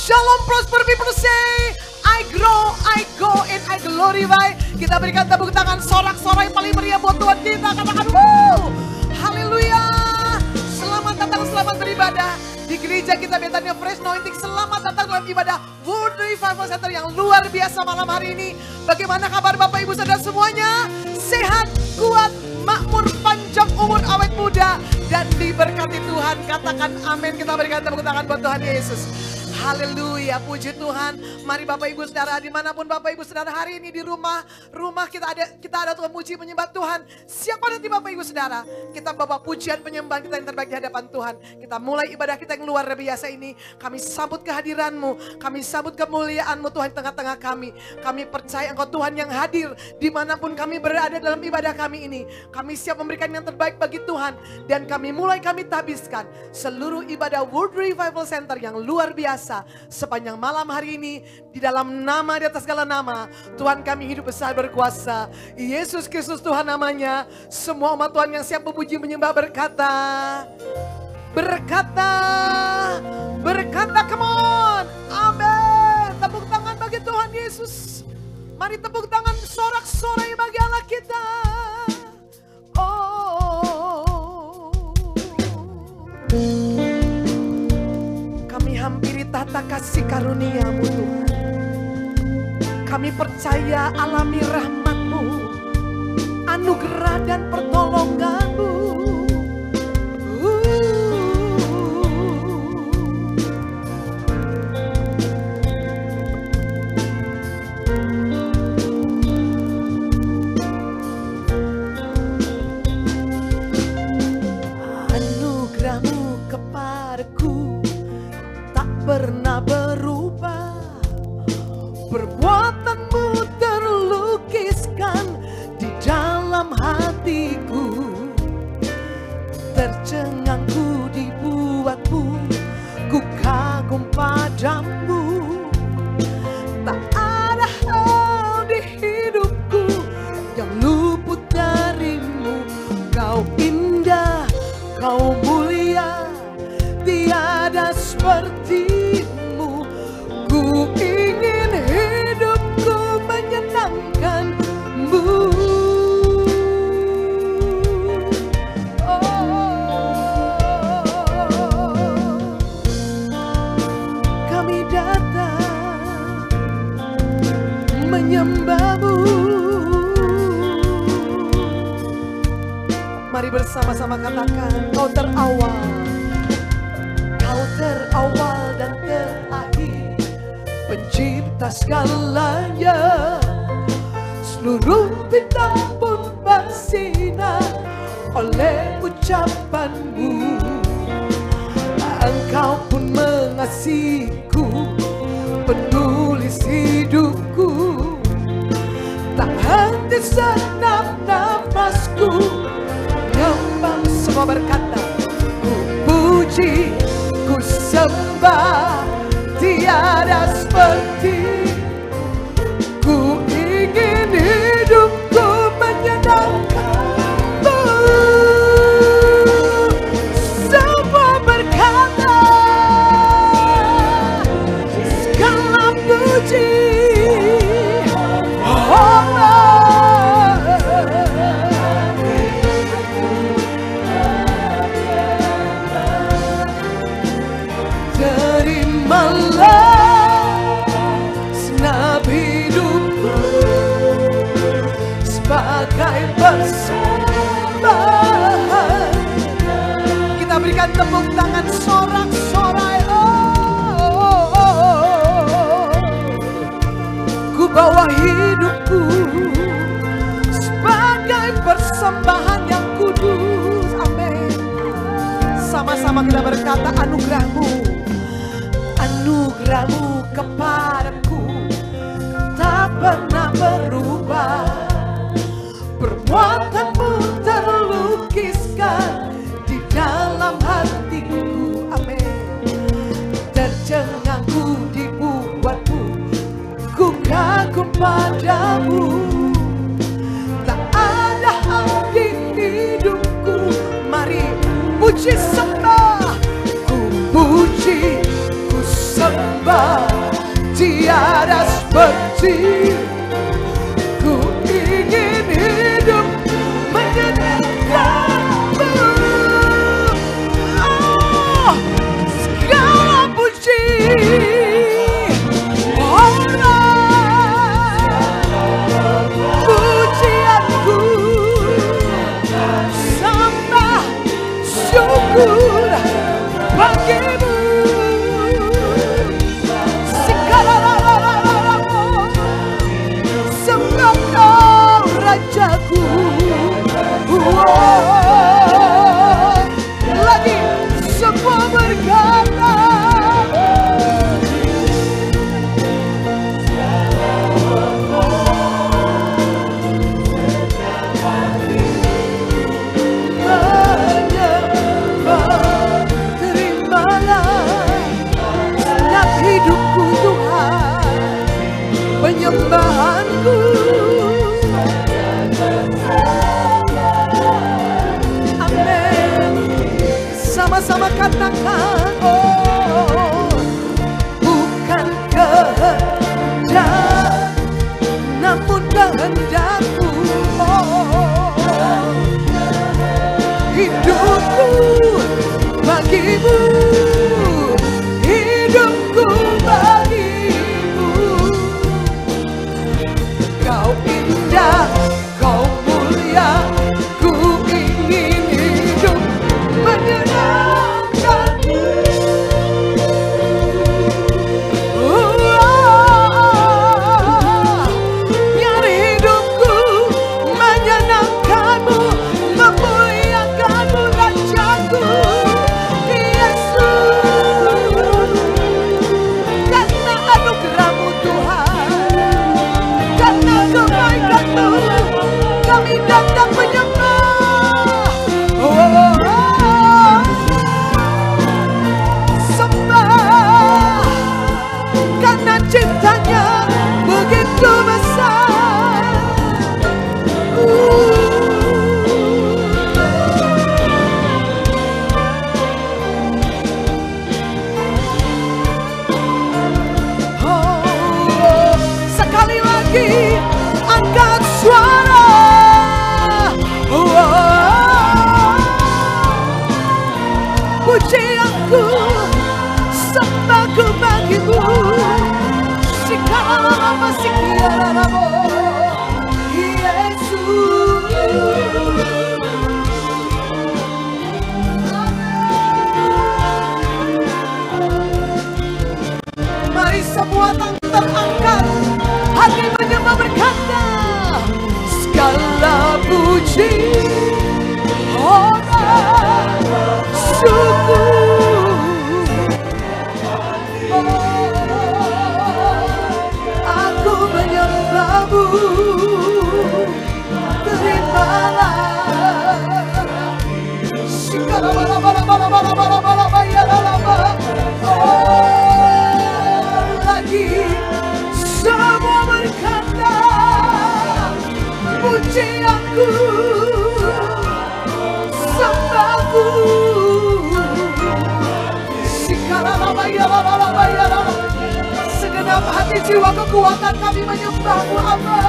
Shalom prosper people say, I grow, I go, and I glorify. Kita berikan tepuk tangan sorak-sorai paling meriah buat Tuhan kita. Katakan, woo, haleluya. Selamat datang, selamat beribadah di gereja kita Betania Fresh Anointing. Selamat datang dalam ibadah World Revival Center yang luar biasa malam hari ini. Bagaimana kabar Bapak Ibu Saudara semuanya? Sehat, kuat, makmur, panjang umur, awet muda, dan diberkati Tuhan. Katakan amin. Kita berikan tepuk tangan buat Tuhan Yesus. Haleluya, puji Tuhan. Mari Bapak Ibu Saudara, dimanapun Bapak Ibu Saudara hari ini di rumah kita ada Tuhan puji menyembah Tuhan. Siapa nanti Bapak Ibu Saudara, kita bawa pujian penyembahan kita yang terbaik di hadapan Tuhan. Kita mulai ibadah kita yang luar biasa ini. Kami sambut kehadiran-Mu, kami sambut kemuliaan-Mu Tuhan di tengah-tengah kami. Kami percaya Engkau Tuhan yang hadir dimanapun kami berada dalam ibadah kami ini. Kami siap memberikan yang terbaik bagi Tuhan. Dan kami tabiskan seluruh ibadah World Revival Center yang luar biasa sepanjang malam hari ini di dalam nama di atas segala nama Tuhan kami hidup besar berkuasa Yesus Kristus Tuhan namanya. Semua umat Tuhan yang siap memuji menyembah berkata come on, amin. Tepuk tangan bagi Tuhan Yesus. Mari tepuk tangan sorak-sorai bagi Allah kita. Kami hampiri tata kasih karunia-Mu Tuhan. Kami percaya alami rahmat-Mu, anugerah dan pertolongan-Mu. Anugerah-Mu kepadaku tak pernah berubah. Perbuatan-Mu terlukiskan di dalam hatiku. Tercengang-Ku dibuat-Mu, ku kagum padamu. Tak ada hal di hidupku yang luput dari-Mu. Kau indah, Kau mulia, tiada seperti-Mu. Ku ingin hidupku menyenangkan-Mu. Kami datang menyembah-Mu. Mari bersama-sama katakan, Kau terawal dan terakhir, pencipta segalanya. Seluruh bintang pun bersinar oleh ucapan-Mu. Engkau pun mengasihiku, penulis hidupku. Tak henti senam nafasku, nyembah. Semua berkata, ku puji, ku sembah, tiada seperti. Ku ingin hidupku menyenangkan-Mu. Semua berkata, segala puji, terimalah senap hidupku sebagai persembahan. Kita berikan tepuk tangan sorak-sorai. Ku bawa hidupku sebagai persembahan yang kudus. Amin. Sama-sama kita berkata, anugerah-Mu kepadaku tak pernah berubah. Perbuatan-Mu terlukiskan di dalam hatiku. Amin. Tercengang-Ku dibuat-Mu, ku kagum padamu. Tak ada hal di hidupku. Mari puji sembah, ku puji, ku sembah, puji, ku ingin hidup menyenangkanmu. Oh, segala puji, pujianku, sembah syukur bagimu. Sebab kau rajaku. Lagi semua berkata hidupku Tuhan, penyembahanku. Amin. Sama-sama katakan, oh, bukan kehendak, namun kehendakmu. Oh, hidupku bagimu. Hidupku bagimu, kau indah, kau mulia, ku ingin hidup menyenangkanmu. Biar hidupku menyenangkanmu, memuliakanmu, Rajaku. Kami datang menyembah, sembah, karena ciptanya begitu besar. Sekali lagi angkat suara. Pujianku, sembahku bagimu. Sikalama sikiaramo, Yesus. Mari semua tangan terangkat, hati menyembah berkata, segala puji, hormat, syukur. Aku menyembahmu, terimalah. Lagi semua berkata, pujianku, sembahku. Segenap hati jiwa kekuatan kami menyembahmu, Allah.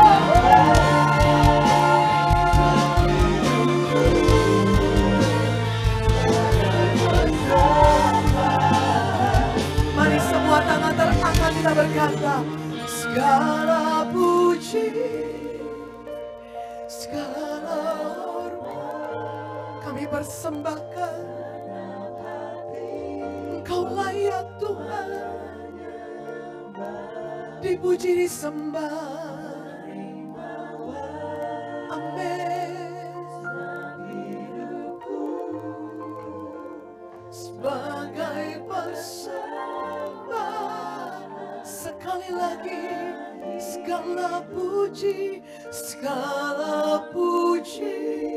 Mari semua tangan terangkat kita berkata, segala puji, segala hormat kami persembahkan. Engkau layak Tuhan, dipuji disembah. Amin. Sebagai persembah, sekali lagi segala puji, segala puji,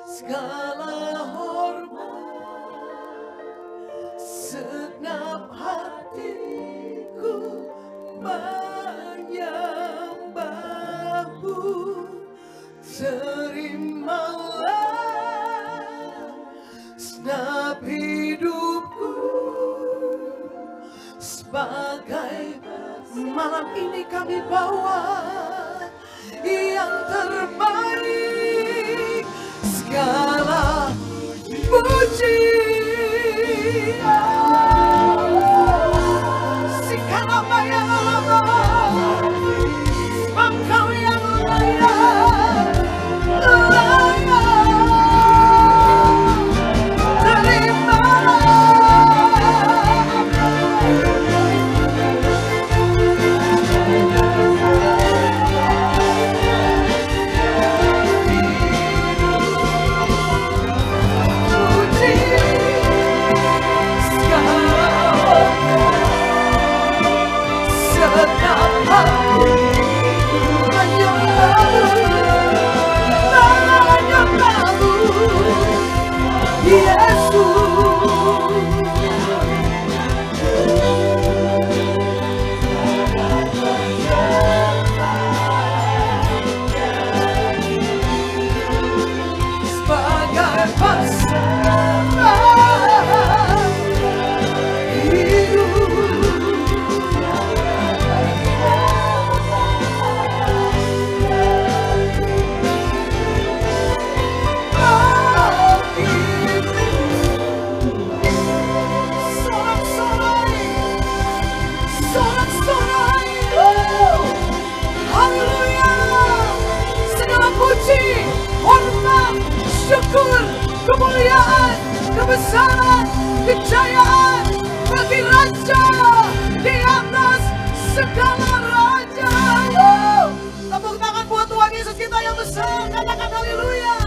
segala hormat, segenap hatiku menyembahmu. Terimalah segenap hidupku sebagai malam kami bawa yang terbaik, segala pujian. Segala bayangan, Engkau yang layak, kemuliaan, kebesaran, kejayaan bagi Raja di atas segala raja. Tepuk tangan buat Tuhan Yesus kita yang besar. Katakan haleluya.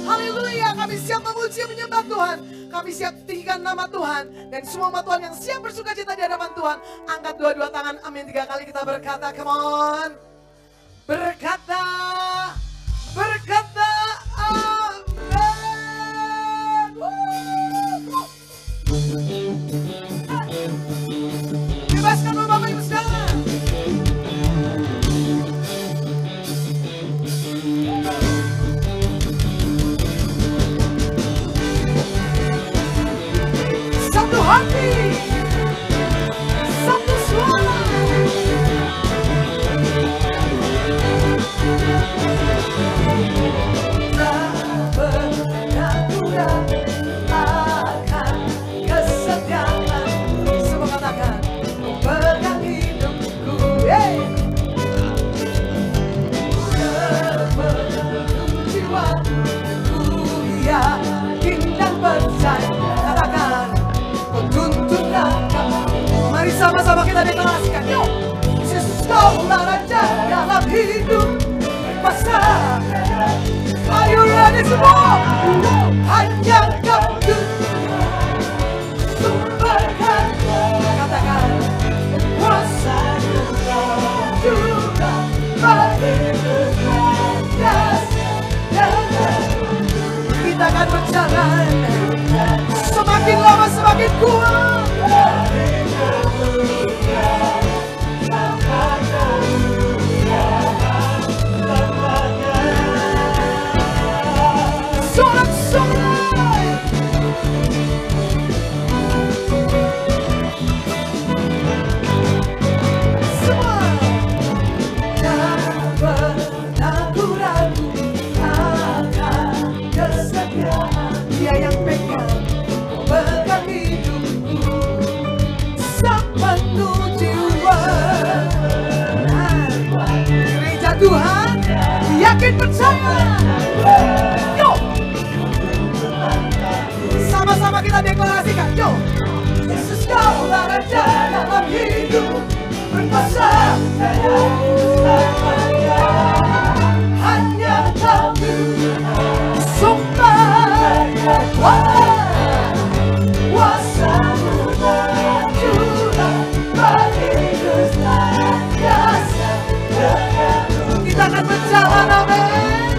Haleluya. Kami siap memuji menyembah Tuhan. Kami siap tinggikan nama Tuhan. Dan semua umat Tuhan yang siap bersuka cita di hadapan Tuhan, angkat dua-dua tangan. Amin. 3 kali kita berkata, come on. Berkata, berkata, amin. Bebaskan Bapak Ibu Saudara. Satu hati, satu suara. Tak pernah kurang akan kesetiaan. Semua katakan, pegang hidupku, sepenuh jiwaku, yakin dan percaya. Katakan, kau tuntun langkah. Mari sama-sama kita deklarasikan. Yuk, Yesus kaulah Raja dalam hidup berkuasa. Ayo ready semua. Hanya Kau sumber harta. Katakan, kuasa juga bagiku biasa. Kita akan berjalan semakin lama semakin kuat. Sorak-sorai. Semua tak pernah ku ragu akan kesetiaan. Dia yang pegang hidupku sepenuh jiwa. Gereja Tuhan yakin percaya. Yuk, sama-sama kita deklarasikan. Yuk, Yesus kaulah Raja dalam hidup berkuasa. Hanya Kau sumber kuasa-Mu berjuang bagiku senantiasa. Kita akan berjalan, amin.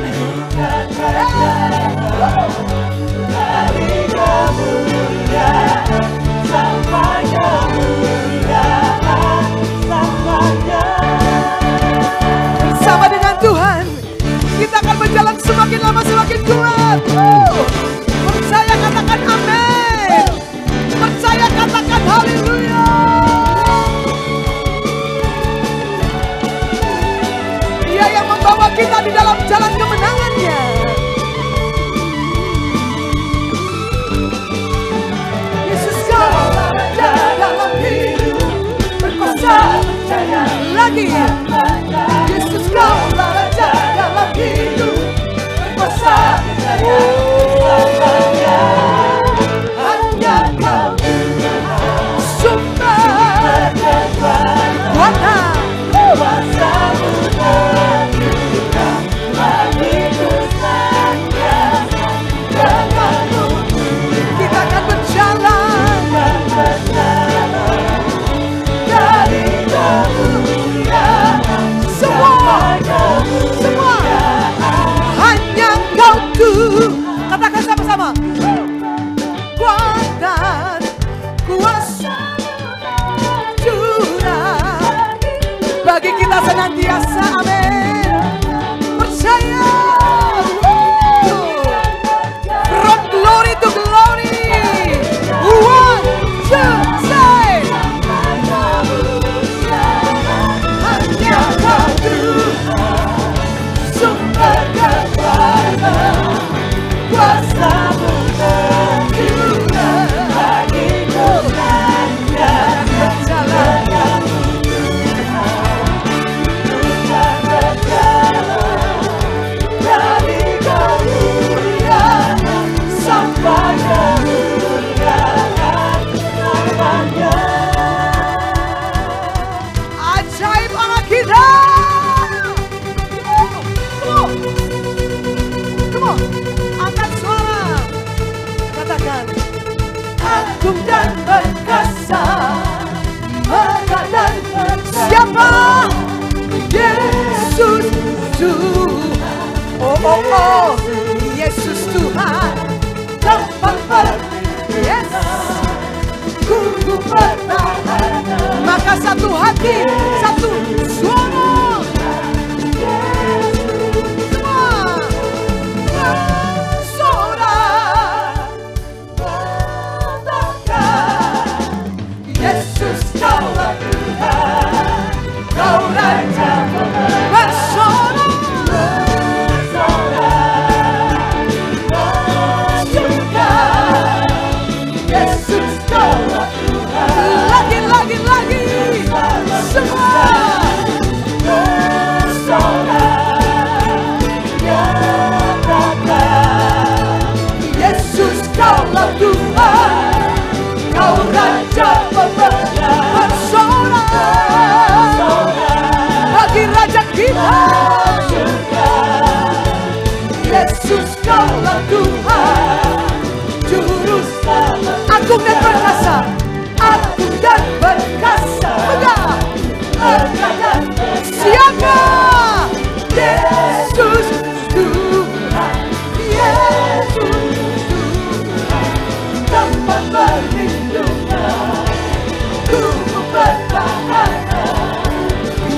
Dari kemuliaan sampai kemuliaan, sampai kita di dalam jalan kemenangannya. Yesus kau raja dalam hidup, berkuasa percaya lagi. Yesus kau raja dalam hidup, berkuasa percaya selamanya. Hanya kau sumber kekuatan, kuasa-Mu bergerak bagiku senantiasa denganmu. Kita akan berjalan dari kemuliaan semua hanya Kau tuh. Katakan sama-sama. Kuatan, kuasa, curah bagi kita senantiasa, amin. Percaya. From glory to glory. One, two, say. Hanya Kau Tuhan, sumber kekuatan, kuasa-Mu bergerak bagiku senantiasa berjalan. Dari kemuliaan sampai kemuliaan selamanya. Ajaib Allah kita. Come on. Angkat suara. Katakan. Agung dan perkasa, megah dan siapa? Yesus Tuhan. Oh oh oh, Yesus Tuhan. Tempat berdiri, yes. Ku bertahan. Maka satu hati, satu suara. Semua bersorak, katakan, Yesus Kaulah Tuhan, Kau Raja bersorak. Yesus Kaulah Tuhan, lagi semua bersorak, nyatakan Yesus Kaulah Tuhan, Kau Raja pemenang, bersorak bagi Raja kita. Yesus Kaulah Tuhan, Juru Selamat, agung dan perkasa, agung dan perkasa, megah dan siapa? Yesus Tuhan, Yesus Tuhan, tempat perlindungan, ku bertahan.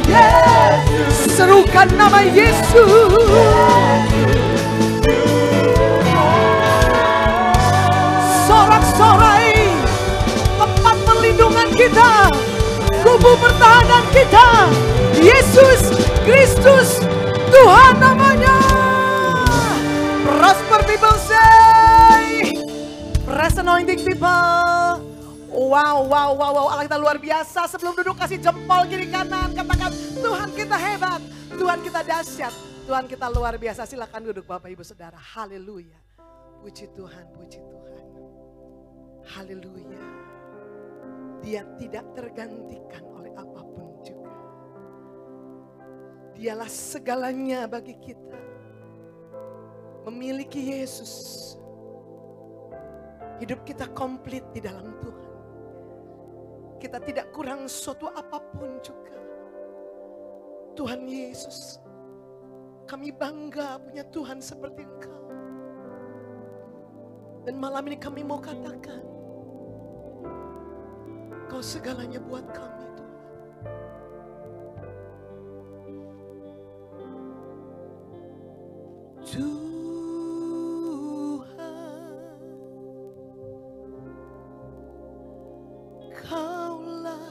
Yesus, serukan nama Yesus. Sorak-sorai tempat perlindungan kita, kubu pertahanan kita, Yesus Kristus Tuhan namanya. Prosper people say, press anointing people. Wow, Allah kita luar biasa. Sebelum duduk kasih jempol kiri kanan, katakan Tuhan kita hebat, Tuhan kita dahsyat, Tuhan kita luar biasa. Silakan duduk Bapak Ibu Saudara. Haleluya. Puji Tuhan, puji Tuhan. Haleluya. Dia tidak tergantikan oleh apapun juga. Dialah segalanya bagi kita. Memiliki Yesus, hidup kita komplit di dalam Tuhan. Kita tidak kurang suatu apapun juga. Tuhan Yesus, kami bangga punya Tuhan seperti Engkau. Dan malam ini kami mau katakan, Kau segalanya buat kami Tuhan. Kaulah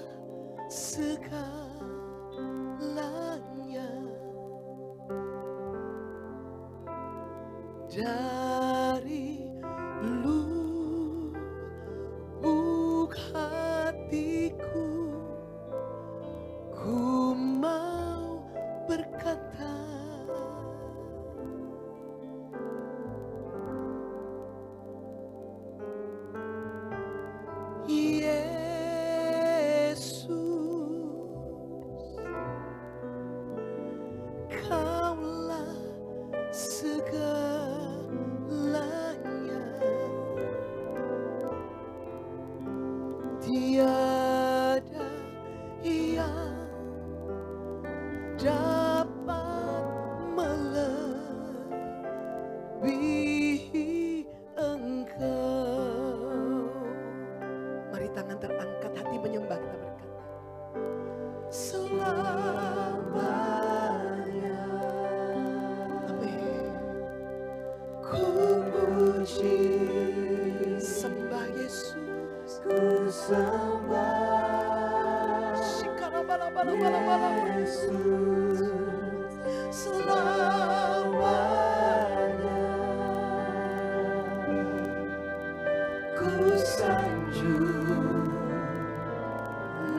segalanya. dari lubuk hatiku ku mau berkata, Yesus, Kaulah segalanya. Tiada yang dapat melebihi Engkau. Mari tangan terangkat, hati menyembah, kita berkata, selamanya. Amin. Ku puji, sembah Yesus, ku sembah Yesus, selamanya. Ku sanjung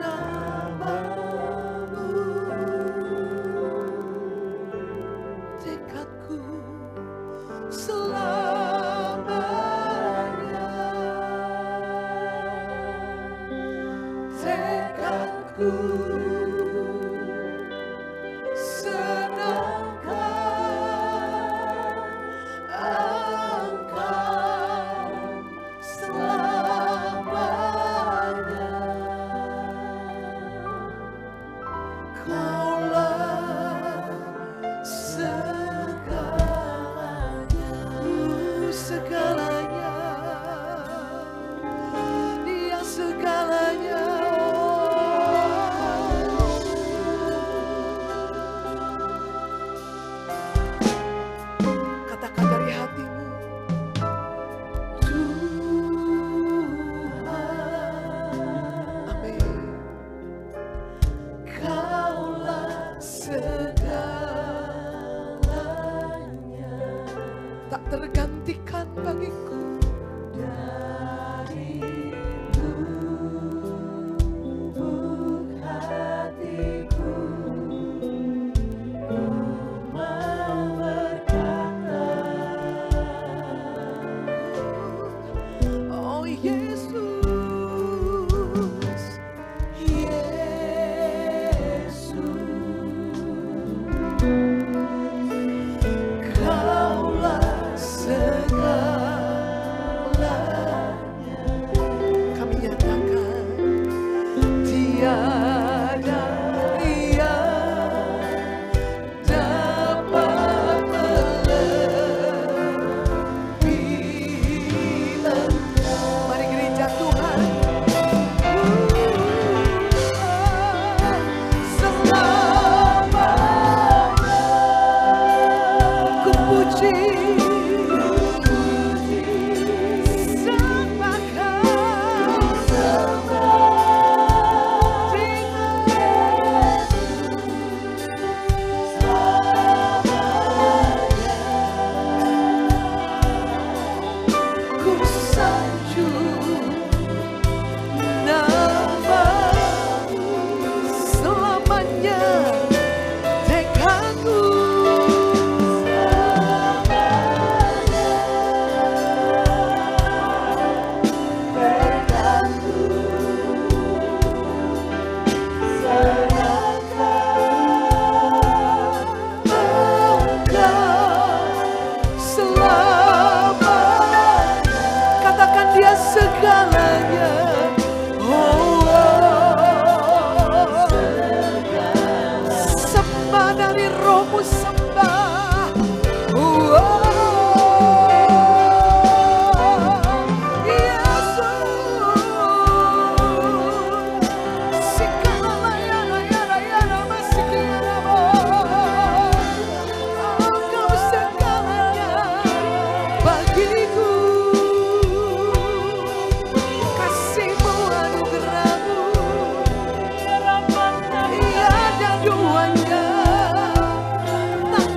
namamu, tekadku selamanya, tekadku serahkan Engkau selamanya. Kaulah segalanya, segalanya, Dia segalanya. Katakan dari hatimu, Tuhan. Amin. Kaulah segalanya, tak tergantikan bagiku. Dari lubuk hatiku ku mau berkata, oh Yesus, Yesus, Kaulah segalanya. Kami nyatakan tiada yang dapat melebihi Engkau. Mari gereja Tuhan, selamanya ku puji, sembah Kau, ku sanjung namamu, selamanya tekadku selamanya. Katakan Dia segalanya. Sembah dari rohmu, sembah. Yesus, Engkau segalanya bagiku. Kasih-Mu, anugerah-Mu, tiada duanya, tak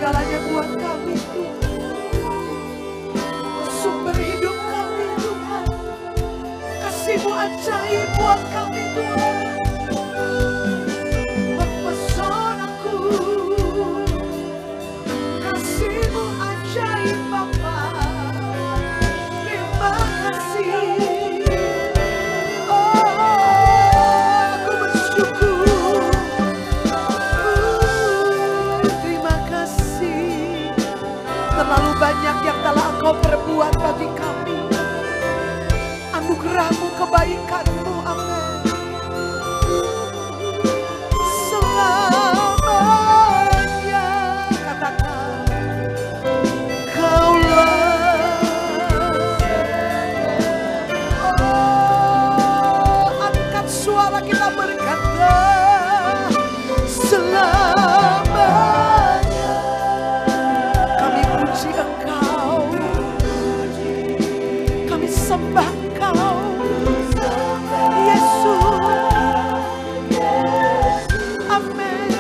segalanya buat kami Tuhan. Sumber hidup kami Tuhan. Kasih-Mu ajaib buat kami Tuhan. Mempesonaku. Kasih-Mu ajaib Bapa. Terima kasih. Aku bersyukur. Terima kasih. Terlalu banyak yang telah Engkau perbuat bagi kami. Anugerah-Mu, kebaikan-Mu, amin. Selamanya, katakan, Kaulah. Oh, angkat suara kita berkata, selamanya. Kami puji Engkau, kami sembah Engkau, Yesus. Amin.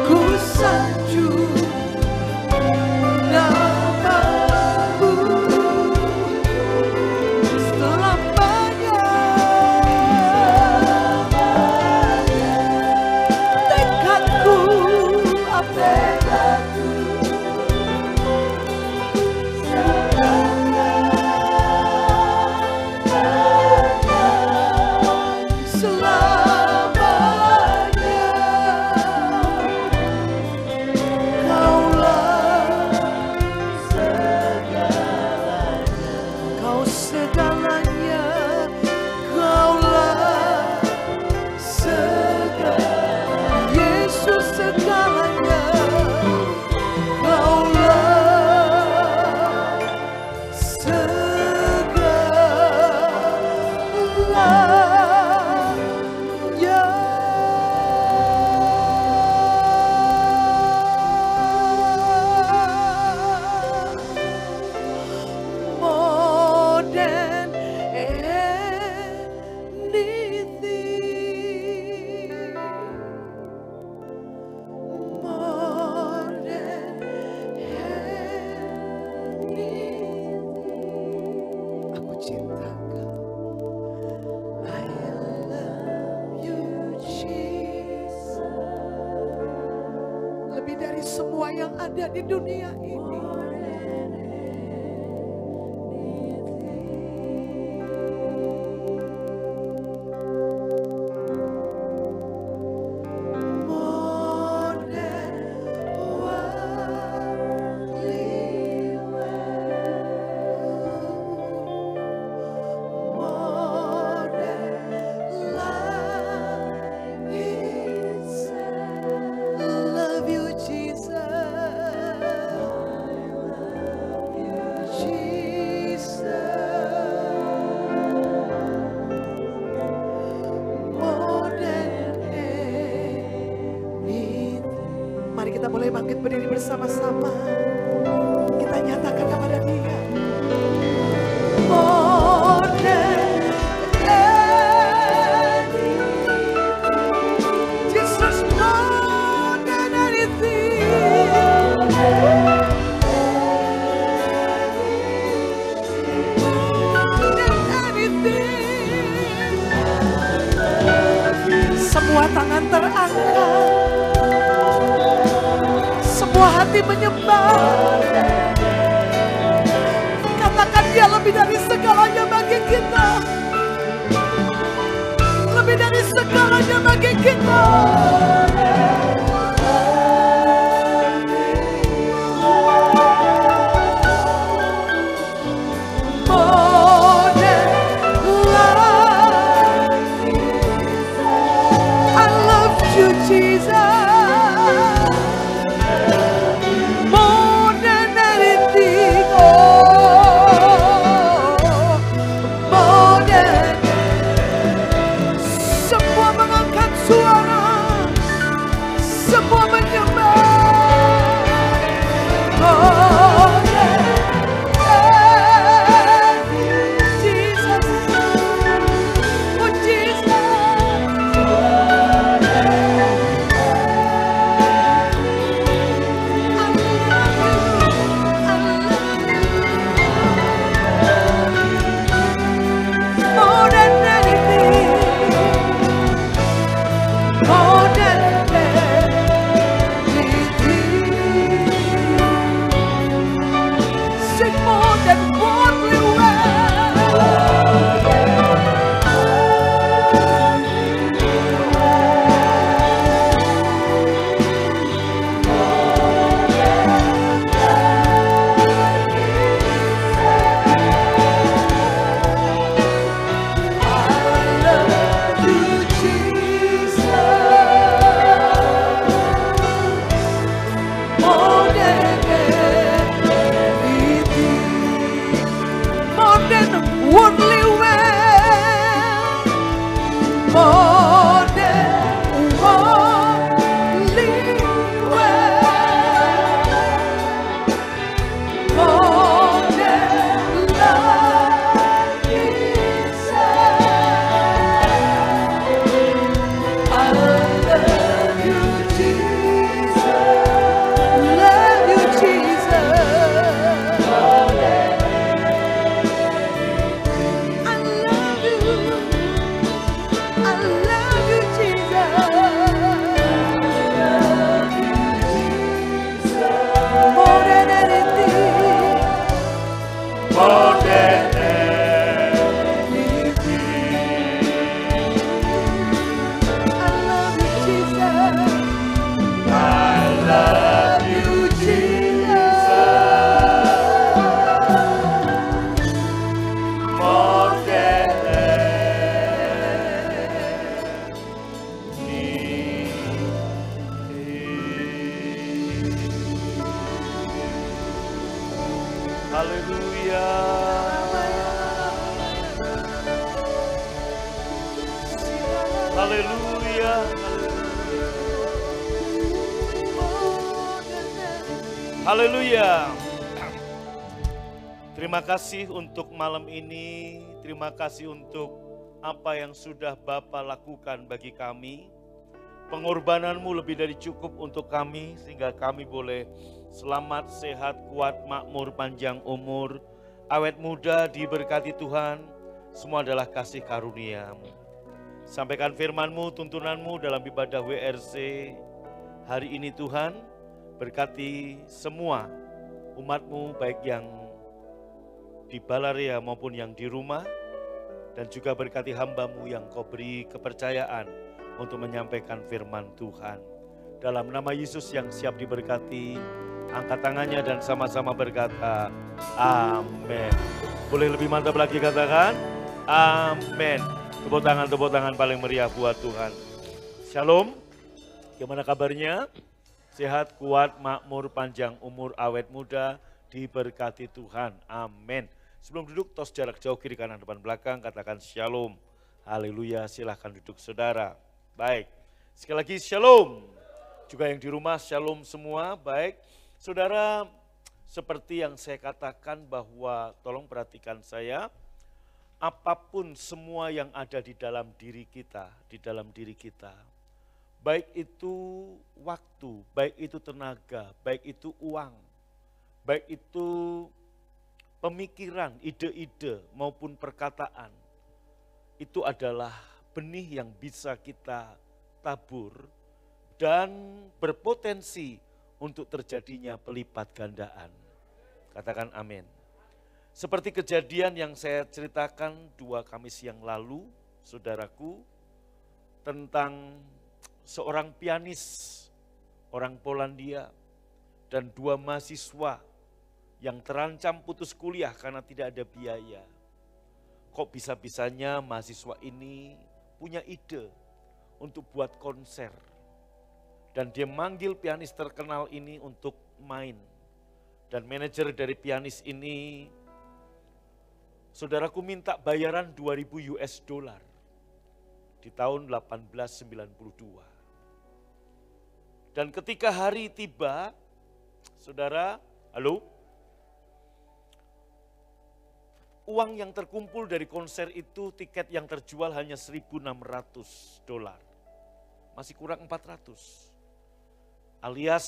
Ku sanjung nama-Mu selamanya. Tekadku, tekadku selamanya. Kau segalanya, Kaulah segalanya, Yesus segalanya, Kaulah segalanya. More than anything, more than anything, aku cinta Kau. I love you, Jesus. Lebih dari semua yang ada di dunia ini. More than worldly wealth, more than life itself. Love you, Jesus. More than anything. Mari kita boleh bangkit berdiri bersama-sama. Kita nyatakan kepada Dia. More than anything. Jesus, more than anything. More than anything. Semua tangan terangkat. Semua hati menyembah. Katakan Dia lebih dari segalanya bagi kita. Lebih dari segalanya bagi kita. More than life. I love you, Jesus. More than anything, more than. Semua mengangkat suara. Haleluya. Haleluya. Terima kasih untuk malam ini. Terima kasih untuk apa yang sudah Bapa lakukan bagi kami. Pengorbananmu lebih dari cukup untuk kami sehingga kami boleh selamat, sehat, kuat, makmur, panjang umur, awet muda, diberkati Tuhan. Semua adalah kasih karunia-Mu. Sampaikan firman-Mu, tuntunan-Mu dalam ibadah WRC hari ini Tuhan. Berkati semua umat-Mu baik yang di Balarea maupun yang di rumah. Dan juga berkati hamba-Mu yang Kau beri kepercayaan untuk menyampaikan firman Tuhan. Dalam nama Yesus yang siap diberkati, angkat tangannya dan sama-sama berkata, amin. Boleh lebih mantap lagi katakan, amin. Tepuk tangan paling meriah buat Tuhan. Shalom, gimana kabarnya? Sehat, kuat, makmur, panjang umur, awet muda, diberkati Tuhan, amin. Sebelum duduk, tos jarak jauh kiri kanan depan belakang, katakan shalom. Haleluya, silahkan duduk saudara. Baik, sekali lagi shalom. Juga yang di rumah shalom semua, baik. Saudara, seperti yang saya katakan bahwa tolong perhatikan saya, apapun semua yang ada di dalam diri kita, baik itu waktu, baik itu tenaga, baik itu uang, baik itu pemikiran, ide-ide maupun perkataan, itu adalah benih yang bisa kita tabur dan berpotensi untuk terjadinya pelipat gandaan. Katakan amin. Seperti kejadian yang saya ceritakan 2 Kamis yang lalu, saudaraku, tentang seorang pianis, orang Polandia, dan 2 mahasiswa yang terancam putus kuliah karena tidak ada biaya. Kok bisa-bisanya mahasiswa ini punya ide untuk buat konser. Dan dia manggil pianis terkenal ini untuk main. Dan manajer dari pianis ini, saudaraku, minta bayaran 2.000 US dollar di tahun 1892. Dan ketika hari tiba, saudara, halo? Uang yang terkumpul dari konser itu, tiket yang terjual hanya 1.600 dolar. Masih kurang 400. Alias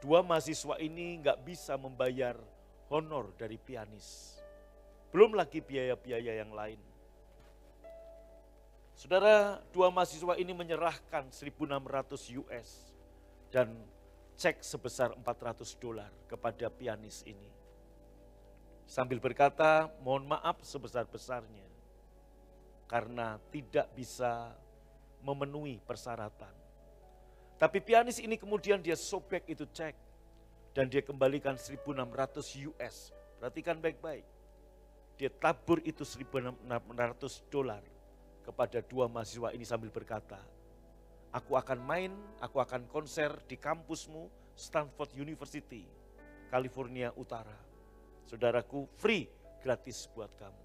2 mahasiswa ini nggak bisa membayar honor dari pianis. Belum lagi biaya-biaya yang lain. Saudara, 2 mahasiswa ini menyerahkan 1.600 US dan cek sebesar 400 dolar kepada pianis ini. Sambil berkata, mohon maaf sebesar-besarnya karena tidak bisa memenuhi persyaratan. Tapi pianis ini kemudian dia sobek itu cek dan dia kembalikan 1.600 US. Perhatikan baik-baik. Dia tabur itu 1.600 dolar kepada 2 mahasiswa ini sambil berkata, aku akan main, aku akan konser di kampusmu, Stanford University, California Utara. Saudaraku, free, gratis buat kamu.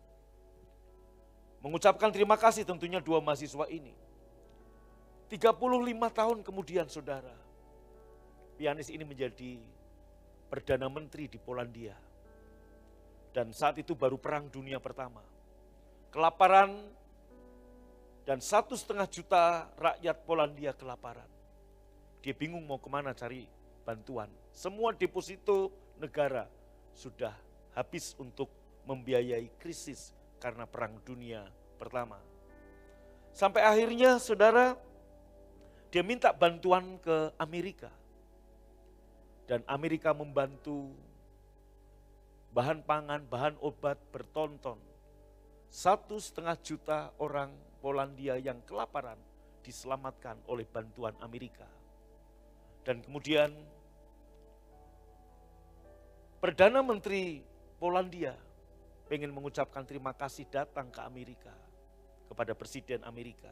Mengucapkan terima kasih tentunya 2 mahasiswa ini. 35 tahun kemudian saudara, pianis ini menjadi Perdana Menteri di Polandia. Dan saat itu baru Perang Dunia Pertama. Kelaparan dan 1,5 juta rakyat Polandia kelaparan. Dia bingung mau kemana cari bantuan. Semua deposito negara sudah habis untuk membiayai krisis karena Perang Dunia Pertama. Sampai akhirnya saudara, dia minta bantuan ke Amerika. Dan Amerika membantu bahan pangan, bahan obat bertonton. 1,5 juta orang Polandia yang kelaparan diselamatkan oleh bantuan Amerika. Dan kemudian Perdana Menteri Polandia pengen mengucapkan terima kasih datang ke Amerika, kepada Presiden Amerika.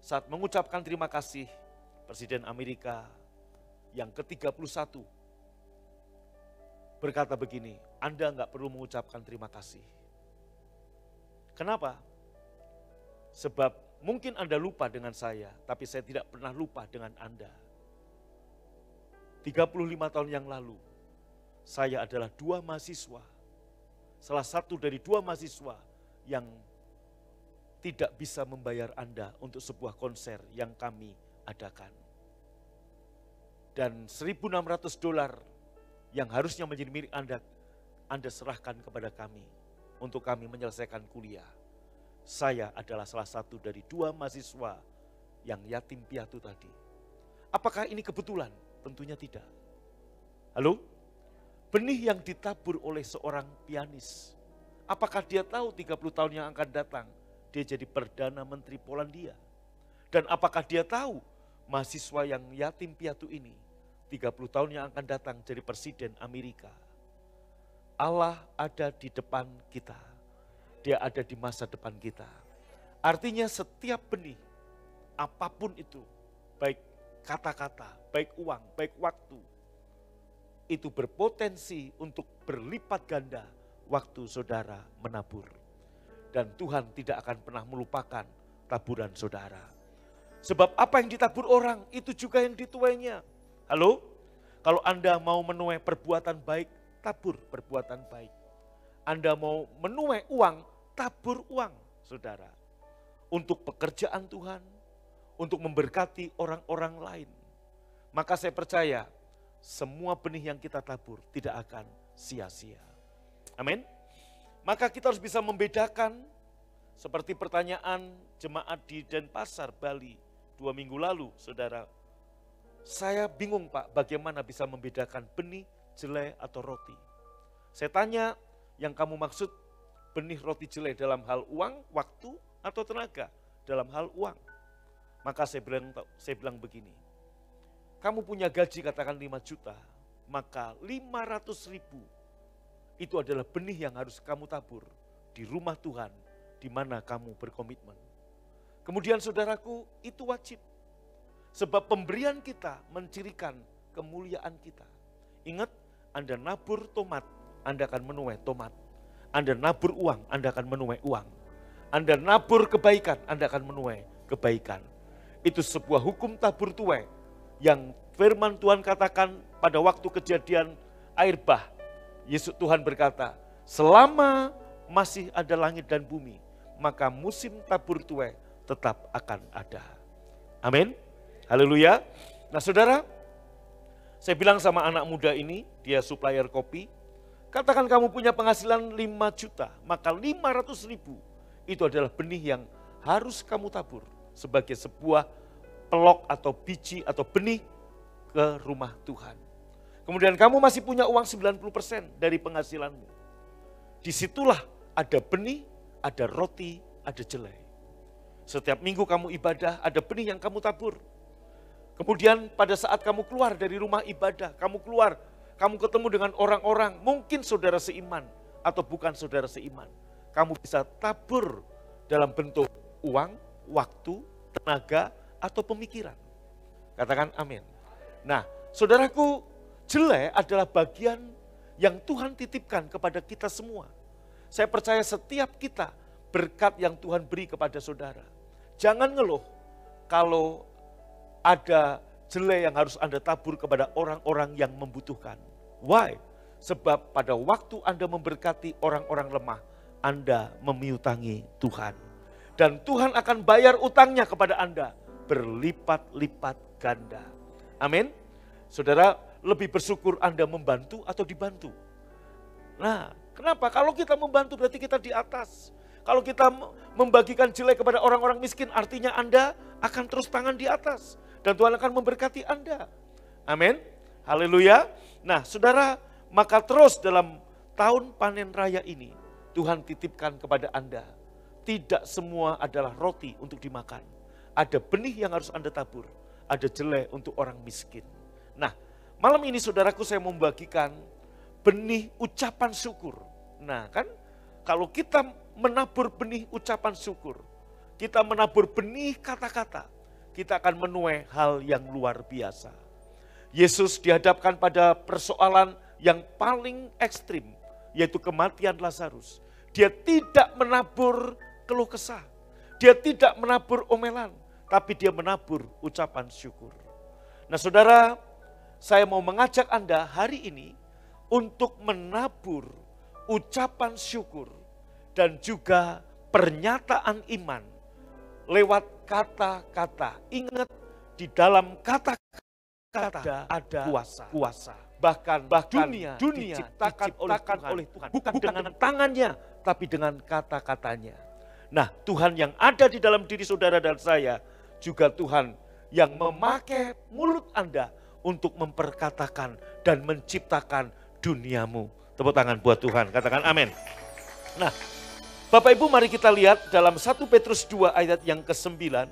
Saat mengucapkan terima kasih, Presiden Amerika yang ke-31 berkata begini, Anda nggak perlu mengucapkan terima kasih. Kenapa? Sebab Mungkin Anda lupa dengan saya, tapi saya tidak pernah lupa dengan Anda. 35 tahun yang lalu, saya adalah 2 mahasiswa. Salah satu dari 2 mahasiswa yang tidak bisa membayar Anda untuk sebuah konser yang kami adakan. Dan $1.600 yang harusnya menjadi milik Anda serahkan kepada kami untuk kami menyelesaikan kuliah. Saya adalah salah satu dari 2 mahasiswa yang yatim piatu tadi. Apakah ini kebetulan? Tentunya tidak. Halo? Benih yang ditabur oleh seorang pianis. Apakah dia tahu 30 tahun yang akan datang dia jadi Perdana Menteri Polandia? Dan apakah dia tahu mahasiswa yang yatim piatu ini 30 tahun yang akan datang jadi Presiden Amerika? Allah ada di depan kita. Dia ada di masa depan kita. Artinya setiap benih, apapun itu, baik kata-kata, baik uang, baik waktu, itu berpotensi untuk berlipat ganda waktu saudara menabur. Dan Tuhan tidak akan pernah melupakan taburan saudara. Sebab apa yang ditabur orang, itu juga yang dituainya. Halo? Kalau Anda mau menuai perbuatan baik, tabur perbuatan baik. Anda mau menuai uang, tabur uang, saudara. Untuk pekerjaan Tuhan, untuk memberkati orang-orang lain. Maka saya percaya, semua benih yang kita tabur tidak akan sia-sia. Amin. Maka kita harus bisa membedakan, seperti pertanyaan jemaat di Denpasar, Bali, 2 minggu lalu, saudara. Saya bingung Pak, bagaimana bisa membedakan benih, jelai, atau roti. Saya tanya, yang kamu maksud benih roti jelai dalam hal uang, waktu, atau tenaga? Dalam hal uang. Maka saya bilang begini, kamu punya gaji katakan 5 juta, maka 500.000 itu adalah benih yang harus kamu tabur di rumah Tuhan, di mana kamu berkomitmen. Kemudian saudaraku, itu wajib. Sebab pemberian kita mencirikan kemuliaan kita. Ingat, Anda nabur tomat, Anda akan menuai tomat. Anda nabur uang, Anda akan menuai uang. Anda nabur kebaikan, Anda akan menuai kebaikan. Itu sebuah hukum tabur tuai yang firman Tuhan katakan pada waktu kejadian air bah. Yesus Tuhan berkata, selama masih ada langit dan bumi, maka musim tabur tuai tetap akan ada. Amin. Haleluya. Nah saudara, saya bilang sama anak muda ini, dia supplier kopi, katakan kamu punya penghasilan 5 juta, maka 500.000 itu adalah benih yang harus kamu tabur sebagai sebuah pelok atau biji atau benih ke rumah Tuhan. Kemudian kamu masih punya uang 90% dari penghasilanmu. Disitulah ada benih, ada roti, ada jelai. Setiap minggu kamu ibadah, ada benih yang kamu tabur. Kemudian pada saat kamu keluar dari rumah ibadah, kamu keluar, kamu ketemu dengan orang-orang, mungkin saudara seiman atau bukan saudara seiman. Kamu bisa tabur dalam bentuk uang, waktu, tenaga, atau pemikiran. Katakan amin. Nah, saudaraku, jelai adalah bagian yang Tuhan titipkan kepada kita semua. Saya percaya setiap kita berkat yang Tuhan beri kepada saudara. Jangan ngeluh kalau ada jelai yang harus Anda tabur kepada orang-orang yang membutuhkan. Why? Sebab pada waktu Anda memberkati orang-orang lemah, Anda memiutangi Tuhan. Dan Tuhan akan bayar utangnya kepada Anda berlipat-lipat ganda. Amin. Saudara, lebih bersyukur Anda membantu atau dibantu. Nah, kenapa? Kalau kita membantu berarti kita di atas. Kalau kita membagikan jelai kepada orang-orang miskin, artinya Anda akan terus tangan di atas. Dan Tuhan akan memberkati Anda. Amin. Haleluya. Nah, saudara, maka terus dalam tahun panen raya ini, Tuhan titipkan kepada Anda. Tidak semua adalah roti untuk dimakan. Ada benih yang harus Anda tabur. Ada jelai untuk orang miskin. Nah, malam ini saudaraku saya membagikan benih ucapan syukur. Nah kan, kalau kita menabur benih ucapan syukur, kita menabur benih kata-kata, kita akan menuai hal yang luar biasa. Yesus dihadapkan pada persoalan yang paling ekstrim, yaitu kematian Lazarus. Dia tidak menabur keluh kesah. dia tidak menabur omelan, tapi dia menabur ucapan syukur. Nah saudara, saya mau mengajak Anda hari ini untuk menabur ucapan syukur dan juga pernyataan iman lewat kata-kata. Ingat, di dalam kata-kata ada kuasa. Bahkan dunia diciptakan oleh Tuhan. Bukan dengan tangannya, tapi dengan kata-katanya. Nah, Tuhan yang ada di dalam diri saudara dan saya, juga Tuhan yang memakai mulut Anda untuk memperkatakan dan menciptakan duniamu. Tepuk tangan buat Tuhan, katakan amin. Nah, Bapak Ibu mari kita lihat dalam 1 Petrus 2 ayat yang ke-9.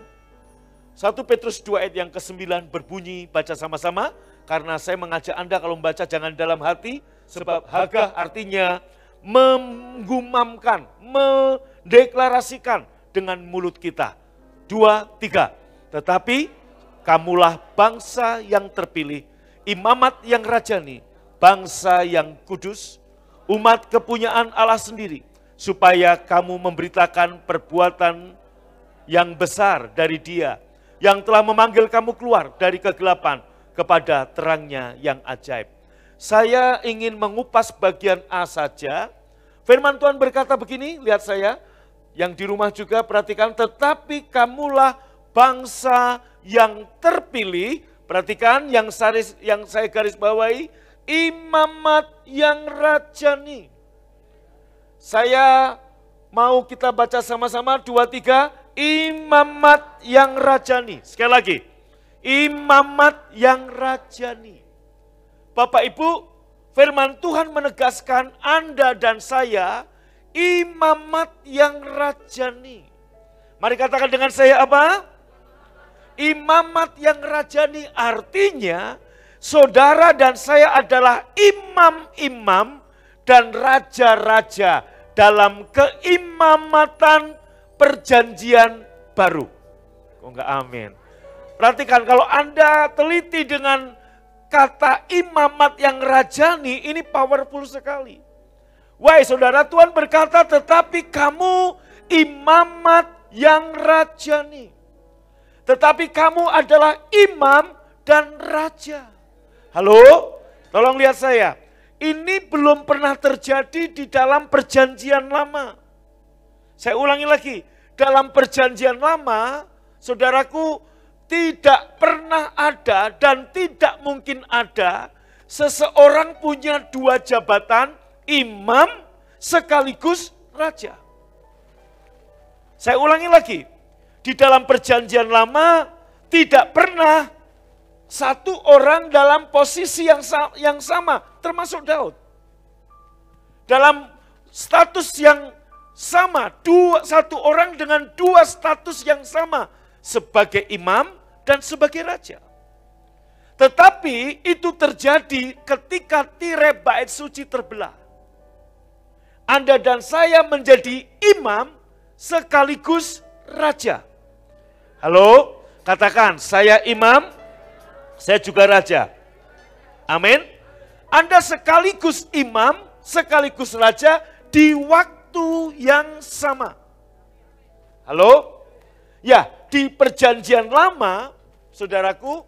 1 Petrus 2 ayat yang ke-9 berbunyi, baca sama-sama. Karena saya mengajak Anda kalau membaca jangan dalam hati. Sebab hagah artinya menggumamkan, mendeklarasikan dengan mulut kita. 2, 3. Tetapi kamulah bangsa yang terpilih, imamat yang rajani, bangsa yang kudus, umat kepunyaan Allah sendiri, supaya kamu memberitakan perbuatan yang besar dari Dia, yang telah memanggil kamu keluar dari kegelapan kepada terangnya yang ajaib. Saya ingin mengupas bagian A saja. Firman Tuhan berkata begini, lihat saya, yang di rumah juga perhatikan, tetapi kamulah bangsa yang terpilih, perhatikan yang saya garis bawahi, imamat yang rajani. Saya mau kita baca sama-sama 2, 3, imamat yang rajani. Sekali lagi, imamat yang rajani. Bapak Ibu, firman Tuhan menegaskan Anda dan saya imamat yang rajani. Mari katakan dengan saya apa? Imamat yang rajani artinya saudara dan saya adalah imam-imam dan raja-raja dalam keimamatan perjanjian baru. Kok enggak amin? Perhatikan kalau Anda teliti dengan kata imamat yang rajani, ini powerful sekali. Wahai saudara, Tuhan berkata, tetapi kamu imamat yang rajani. Tetapi kamu adalah imam dan raja. Halo? Tolong lihat saya. Ini belum pernah terjadi di dalam perjanjian lama. Saya ulangi lagi. Dalam perjanjian lama, saudaraku, tidak pernah ada dan tidak mungkin ada seseorang punya 2 jabatan, imam sekaligus raja. Saya ulangi lagi, di dalam perjanjian lama tidak pernah satu orang dalam posisi yang sama, termasuk Daud. Dalam status yang sama, satu orang dengan 2 status yang sama, sebagai imam dan sebagai raja. Tetapi itu terjadi ketika tirai bait suci terbelah. Anda dan saya menjadi imam sekaligus raja. Halo, katakan saya imam, saya juga raja. Amin. Anda sekaligus imam, sekaligus raja di waktu yang sama. Halo? Ya, di perjanjian lama, saudaraku,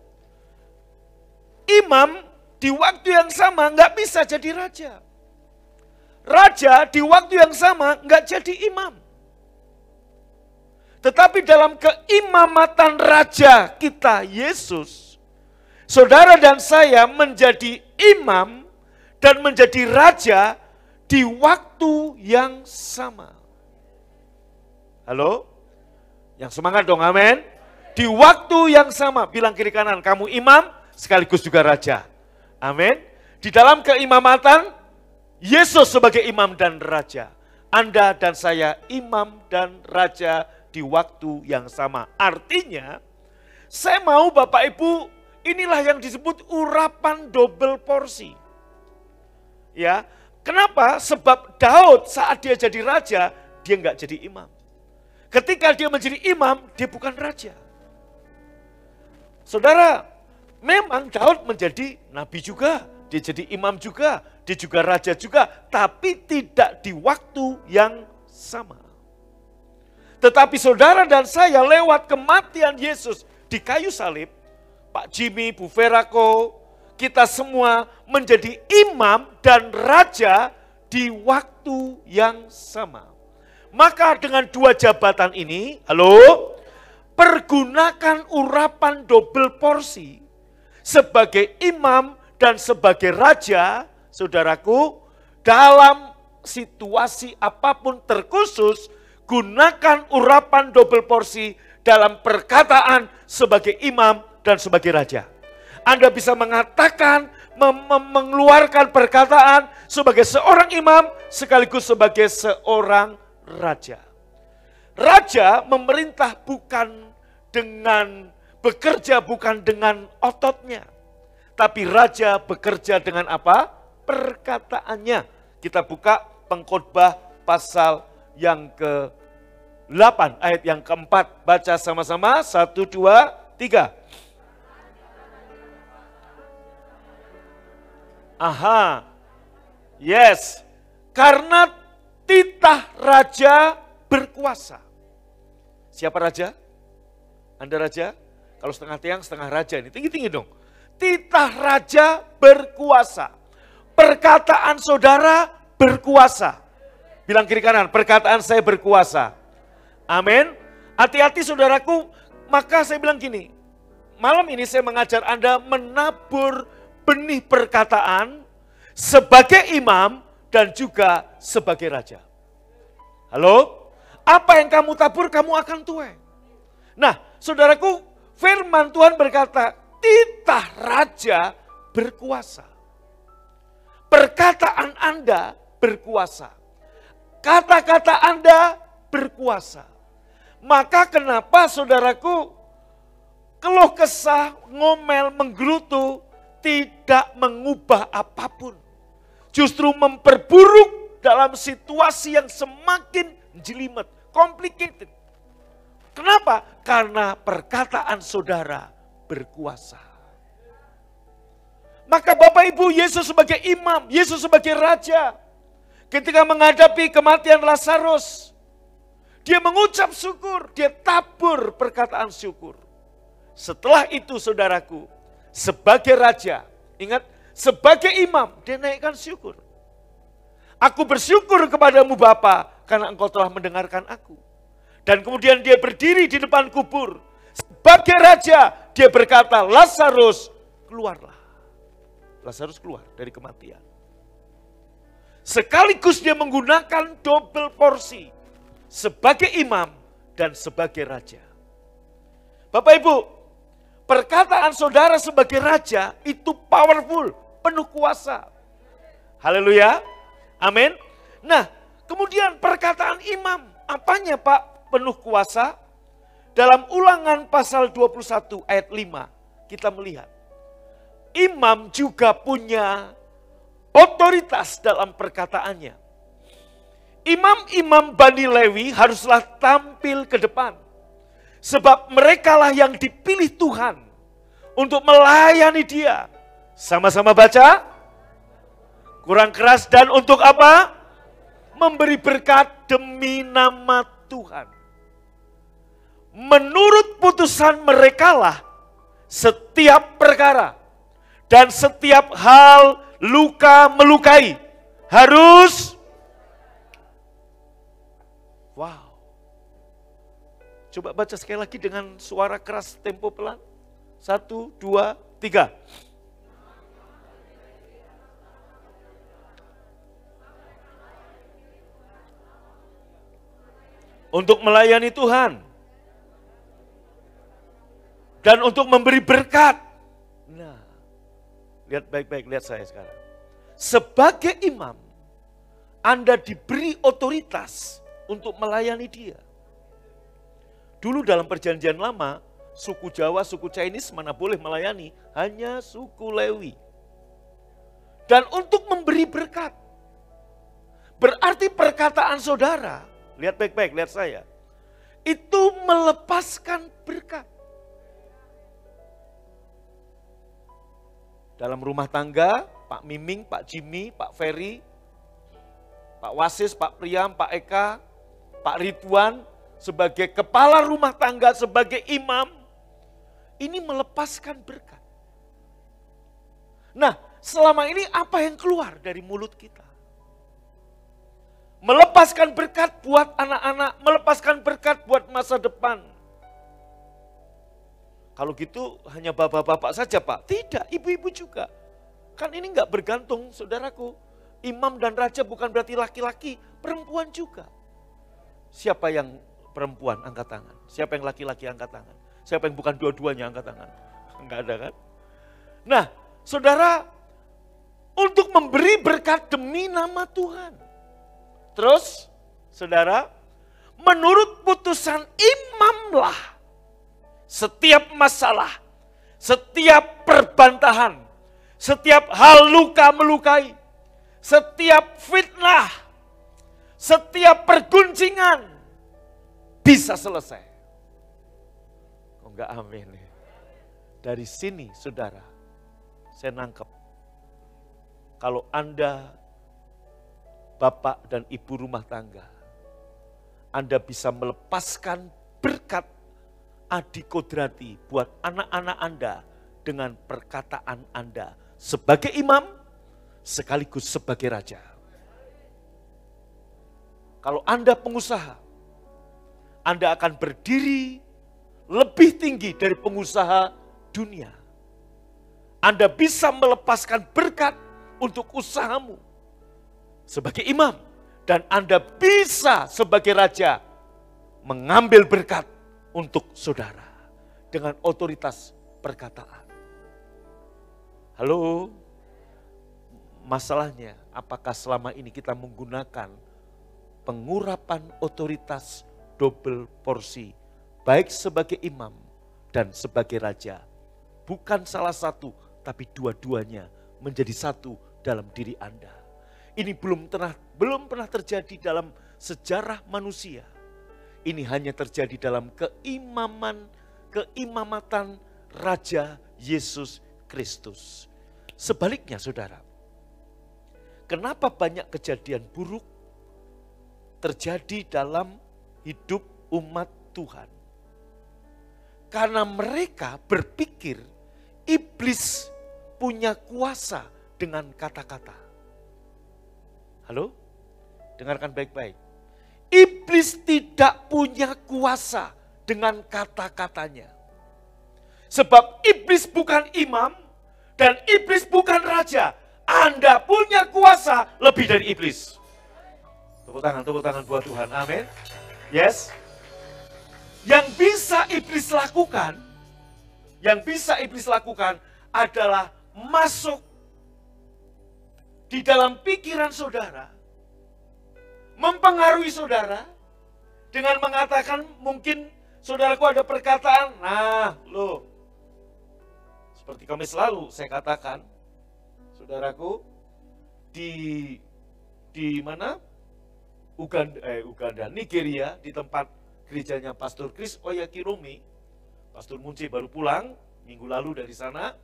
imam di waktu yang sama nggak bisa jadi raja. Raja di waktu yang sama nggak jadi imam. Tetapi dalam keimamatan raja kita, Yesus, saudara dan saya menjadi imam dan menjadi raja di waktu yang sama. Halo? Yang semangat dong, amin. Di waktu yang sama, bilang kiri kanan, kamu imam sekaligus juga raja. Amin. Di dalam keimamatan, Yesus sebagai imam dan raja. Anda dan saya imam dan raja di waktu yang sama. Artinya, saya mau Bapak Ibu, inilah yang disebut urapan double porsi. Ya, kenapa? Sebab Daud saat dia jadi raja, dia enggak jadi imam. Ketika dia menjadi imam, dia bukan raja. Saudara, memang Daud menjadi nabi juga, dia jadi imam juga, dia juga raja juga, tapi tidak di waktu yang sama. Tetapi saudara dan saya lewat kematian Yesus di kayu salib, Pak Jimmy, Bu Verako, kita semua menjadi imam dan raja di waktu yang sama. Maka dengan dua jabatan ini, pergunakan urapan double porsi sebagai imam dan sebagai raja, saudaraku, dalam situasi apapun terkhusus, gunakan urapan double porsi dalam perkataan sebagai imam dan sebagai raja. Anda bisa mengatakan, mengeluarkan perkataan sebagai seorang imam sekaligus sebagai seorang raja. Raja memerintah bekerja bukan dengan ototnya. Tapi raja bekerja dengan apa? Perkataannya. Kita buka Pengkhotbah pasal yang ke-8, ayat yang ke-4. Baca sama-sama, 1, 2, 3. Aha, yes. Karena titah raja berkuasa. Siapa raja? Anda raja? Kalau setengah tiang, setengah raja ini. Tinggi-tinggi dong. Titah raja berkuasa. Perkataan saudara berkuasa. Bilang kiri kanan, perkataan saya berkuasa. Amin. Hati-hati saudaraku, maka saya bilang gini. Malam ini saya mengajar Anda menabur benih perkataan sebagai imam dan juga sebagai raja. Halo? Apa yang kamu tabur, kamu akan tuai. Nah, saudaraku, firman Tuhan berkata, titah raja berkuasa. Perkataan Anda berkuasa. Kata-kata Anda berkuasa. Maka kenapa saudaraku, keluh kesah, ngomel, menggerutu, tidak mengubah apapun. Justru memperburuk dalam situasi yang semakin jelimet, complicated. Kenapa? Karena perkataan saudara berkuasa. Maka Bapak Ibu, Yesus sebagai imam, Yesus sebagai raja, ketika menghadapi kematian Lazarus, dia mengucap syukur, dia tabur perkataan syukur. Setelah itu saudaraku, sebagai raja, ingat, sebagai imam, dia naikkan syukur. Aku bersyukur kepadamu Bapa, karena engkau telah mendengarkan aku. Dan kemudian dia berdiri di depan kubur. Sebagai raja, dia berkata, Lazarus, keluarlah. Lazarus keluar dari kematian. Sekaligus dia menggunakan double porsi. Sebagai imam dan sebagai raja. Bapak Ibu, perkataan saudara sebagai raja itu powerful, penuh kuasa. Haleluya. Amin. Nah, kemudian perkataan imam, apanya Pak penuh kuasa? Dalam Ulangan pasal 21 ayat 5 kita melihat. Imam juga punya otoritas dalam perkataannya. Imam-imam Bani Lewi haruslah tampil ke depan. Sebab merekalah yang dipilih Tuhan untuk melayani dia. Sama-sama baca. Kurang keras, dan untuk apa? Memberi berkat demi nama Tuhan. Menurut putusan merekalah setiap perkara dan setiap hal luka melukai harus. Wow. Coba baca sekali lagi dengan suara keras, tempo pelan. 1, 2, 3. Untuk melayani Tuhan. Dan untuk memberi berkat. Nah, lihat baik-baik, lihat saya sekarang. Sebagai imam, Anda diberi otoritas untuk melayani dia. Dulu dalam perjanjian lama, suku Jawa, suku Chinese mana boleh melayani, hanya suku Lewi. Dan untuk memberi berkat. Berarti perkataan saudara, lihat baik-baik, lihat saya. Itu melepaskan berkat. Dalam rumah tangga, Pak Miming, Pak Jimmy, Pak Ferry, Pak Wasis, Pak Priam, Pak Eka, Pak Ridwan, sebagai kepala rumah tangga, sebagai imam, ini melepaskan berkat. Nah, selama ini apa yang keluar dari mulut kita? Melepaskan berkat buat anak-anak, melepaskan berkat buat masa depan. Kalau gitu hanya bapak-bapak saja Pak? Tidak, ibu-ibu juga. Kan ini enggak bergantung saudaraku. Imam dan raja bukan berarti laki-laki, perempuan juga. Siapa yang perempuan angkat tangan? Siapa yang laki-laki angkat tangan? Siapa yang bukan dua-duanya angkat tangan? Enggak ada kan? Nah, saudara, untuk memberi berkat demi nama Tuhan. Terus, saudara, menurut putusan imamlah setiap masalah, setiap perbantahan, setiap hal luka melukai, setiap fitnah, setiap perguncingan bisa selesai. Oh enggak, amin. Dari sini saudara, saya nangkep. Kalau Anda, bapak dan ibu rumah tangga, Anda bisa melepaskan berkat adikodrati buat anak-anak Anda dengan perkataan Anda sebagai imam sekaligus sebagai raja. Kalau Anda pengusaha, Anda akan berdiri lebih tinggi dari pengusaha dunia. Anda bisa melepaskan berkat untuk usahamu sebagai imam, dan Anda bisa sebagai raja mengambil berkat untuk saudara dengan otoritas perkataan. Halo, masalahnya apakah selama ini kita menggunakan pengurapan otoritas double porsi, baik sebagai imam dan sebagai raja? Bukan salah satu, tapi dua-duanya menjadi satu dalam diri Anda. Ini belum pernah terjadi dalam sejarah manusia. Ini hanya terjadi dalam keimamatan Raja Yesus Kristus. Sebaliknya saudara, kenapa banyak kejadian buruk terjadi dalam hidup umat Tuhan? Karena mereka berpikir iblis punya kuasa dengan kata-kata. Halo? Dengarkan baik-baik. Iblis tidak punya kuasa dengan kata-katanya. Sebab iblis bukan imam dan iblis bukan raja. Anda punya kuasa lebih dari iblis. Tepuk tangan buat Tuhan. Amin. Yes. Yang bisa iblis lakukan adalah masuk di dalam pikiran saudara, mempengaruhi saudara dengan mengatakan, mungkin saudaraku ada perkataan, nah lo, seperti kami selalu saya katakan, saudaraku, di mana? Uganda, Nigeria, di tempat gerejanya Pastor Chris Oyakhilome, Pastor Munci baru pulang minggu lalu dari sana.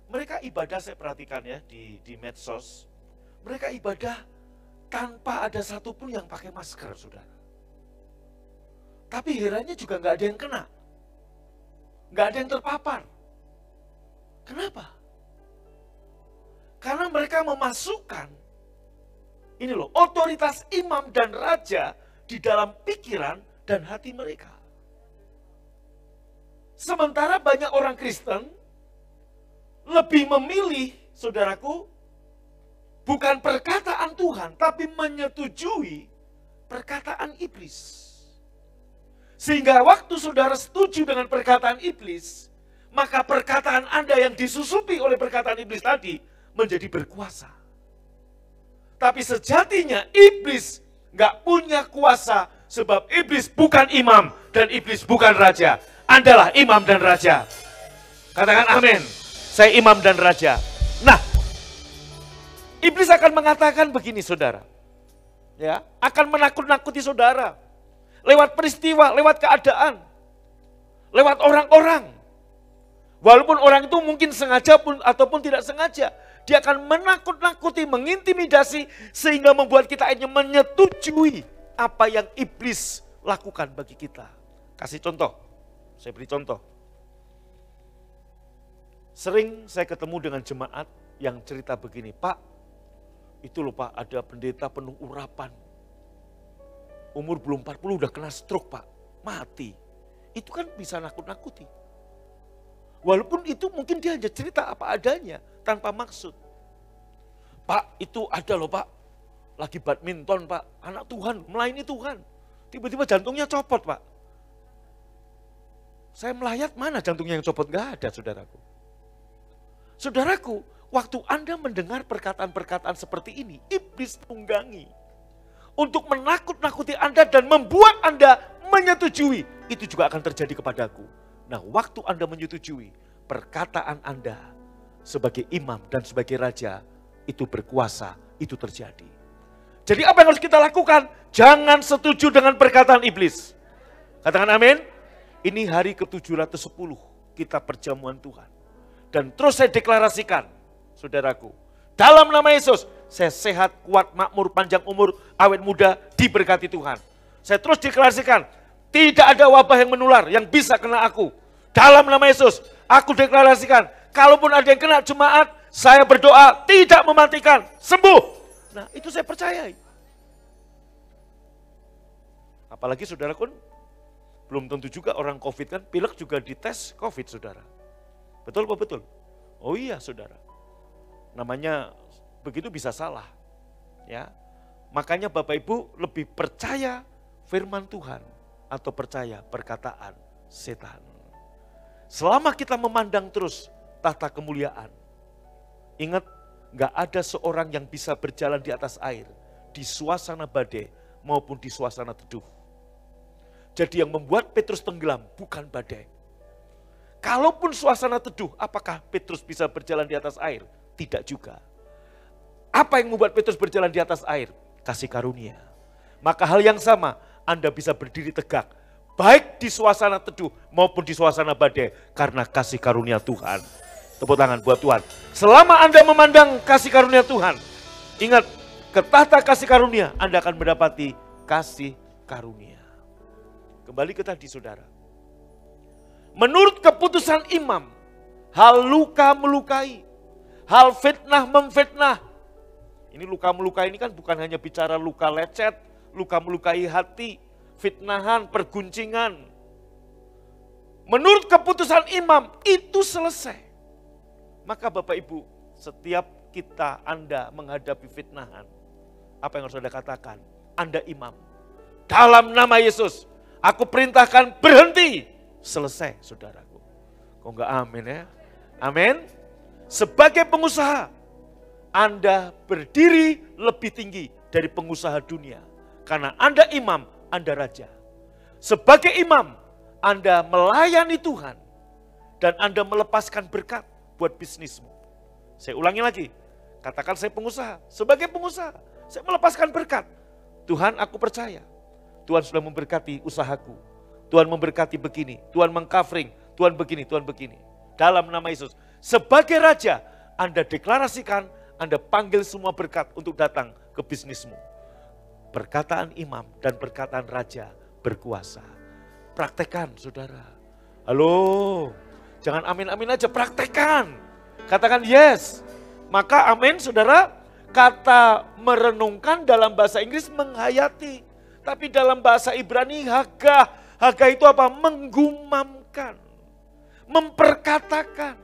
Mereka ibadah, saya perhatikan ya di medsos, mereka ibadah tanpa ada satupun yang pakai masker, saudara. Tapi herannya juga nggak ada yang kena, nggak ada yang terpapar. Kenapa? Karena mereka memasukkan ini loh, otoritas imam dan raja di dalam pikiran dan hati mereka. Sementara banyak orang Kristen lebih memilih, saudaraku, bukan perkataan Tuhan, tapi menyetujui perkataan iblis. Sehingga waktu saudara setuju dengan perkataan iblis, maka perkataan Anda yang disusupi oleh perkataan iblis tadi menjadi berkuasa. Tapi sejatinya iblis gak punya kuasa, sebab iblis bukan imam dan iblis bukan raja. Andalah imam dan raja. Katakan amin. Saya imam dan raja. Nah, iblis akan mengatakan begini saudara. Ya, akan menakut-nakuti saudara. Lewat peristiwa, lewat keadaan. Lewat orang-orang. Walaupun orang itu mungkin sengaja pun ataupun tidak sengaja. Dia akan menakut-nakuti, mengintimidasi, sehingga membuat kita akhirnya menyetujui apa yang iblis lakukan bagi kita. Kasih contoh, saya beri contoh. Sering saya ketemu dengan jemaat yang cerita begini, Pak, itu loh Pak, ada pendeta penuh urapan. Umur belum 40 udah kena stroke Pak, mati. Itu kan bisa nakut-nakuti. Walaupun itu mungkin dia hanya cerita apa adanya, tanpa maksud. Pak, itu ada loh Pak, lagi badminton Pak, anak Tuhan, melayani Tuhan. Tiba-tiba jantungnya copot Pak. Saya melayat, mana jantungnya yang copot? Gak ada saudaraku. Saudaraku, waktu Anda mendengar perkataan-perkataan seperti ini, iblis tunggangi untuk menakut-nakuti Anda dan membuat Anda menyetujui. Itu juga akan terjadi kepadaku. Nah, waktu Anda menyetujui, perkataan Anda sebagai imam dan sebagai raja itu berkuasa, itu terjadi. Jadi apa yang harus kita lakukan? Jangan setuju dengan perkataan iblis. Katakan amin. Ini hari ke-710 kita perjamuan Tuhan. Dan terus saya deklarasikan, saudaraku, dalam nama Yesus, saya sehat, kuat, makmur, panjang umur, awet muda, diberkati Tuhan. Saya terus deklarasikan, tidak ada wabah yang menular yang bisa kena aku. Dalam nama Yesus, aku deklarasikan, kalaupun ada yang kena jemaat, saya berdoa tidak mematikan, sembuh. Nah, itu saya percayai. Apalagi saudara kan, belum tentu juga orang COVID kan, pilek juga dites COVID saudara. Betul apa betul? Oh iya saudara. Namanya begitu bisa salah. Ya. Makanya Bapak Ibu lebih percaya firman Tuhan atau percaya perkataan setan. Selama kita memandang terus tahta kemuliaan, ingat gak ada seorang yang bisa berjalan di atas air, di suasana badai maupun di suasana teduh. Jadi yang membuat Petrus tenggelam bukan badai. Kalaupun suasana teduh, apakah Petrus bisa berjalan di atas air? Tidak juga. Apa yang membuat Petrus berjalan di atas air? Kasih karunia. Maka hal yang sama, Anda bisa berdiri tegak, baik di suasana teduh maupun di suasana badai, karena kasih karunia Tuhan. Tepuk tangan buat Tuhan. Selama Anda memandang kasih karunia Tuhan, ingat, ke tahta kasih karunia, Anda akan mendapati kasih karunia. Kembali ke tadi saudara. Menurut keputusan imam, hal luka melukai, hal fitnah memfitnah. Ini luka melukai ini kan bukan hanya bicara luka lecet, luka melukai hati, fitnahan, perguncingan. Menurut keputusan imam itu selesai. Maka Bapak Ibu, setiap kita Anda menghadapi fitnahan, apa yang harus Anda katakan? Anda imam. Dalam nama Yesus, aku perintahkan berhenti. Selesai saudaraku. Kok enggak amin ya? Amin. Sebagai pengusaha, Anda berdiri lebih tinggi dari pengusaha dunia. Karena Anda imam, Anda raja. Sebagai imam, Anda melayani Tuhan. Dan Anda melepaskan berkat buat bisnismu. Saya ulangi lagi. Katakan saya pengusaha. Sebagai pengusaha, saya melepaskan berkat. Tuhan, aku percaya. Tuhan sudah memberkati usahaku. Tuhan memberkati begini, Tuhan mengcovering, Tuhan begini, Tuhan begini. Dalam nama Yesus, sebagai raja, Anda deklarasikan, Anda panggil semua berkat untuk datang ke bisnismu. Perkataan imam dan perkataan raja berkuasa. Praktekan saudara. Halo, jangan amin-amin aja, praktekan. Katakan yes. Maka amin saudara, kata merenungkan dalam bahasa Inggris menghayati. Tapi dalam bahasa Ibrani hagah. Hagah itu apa? Menggumamkan, memperkatakan.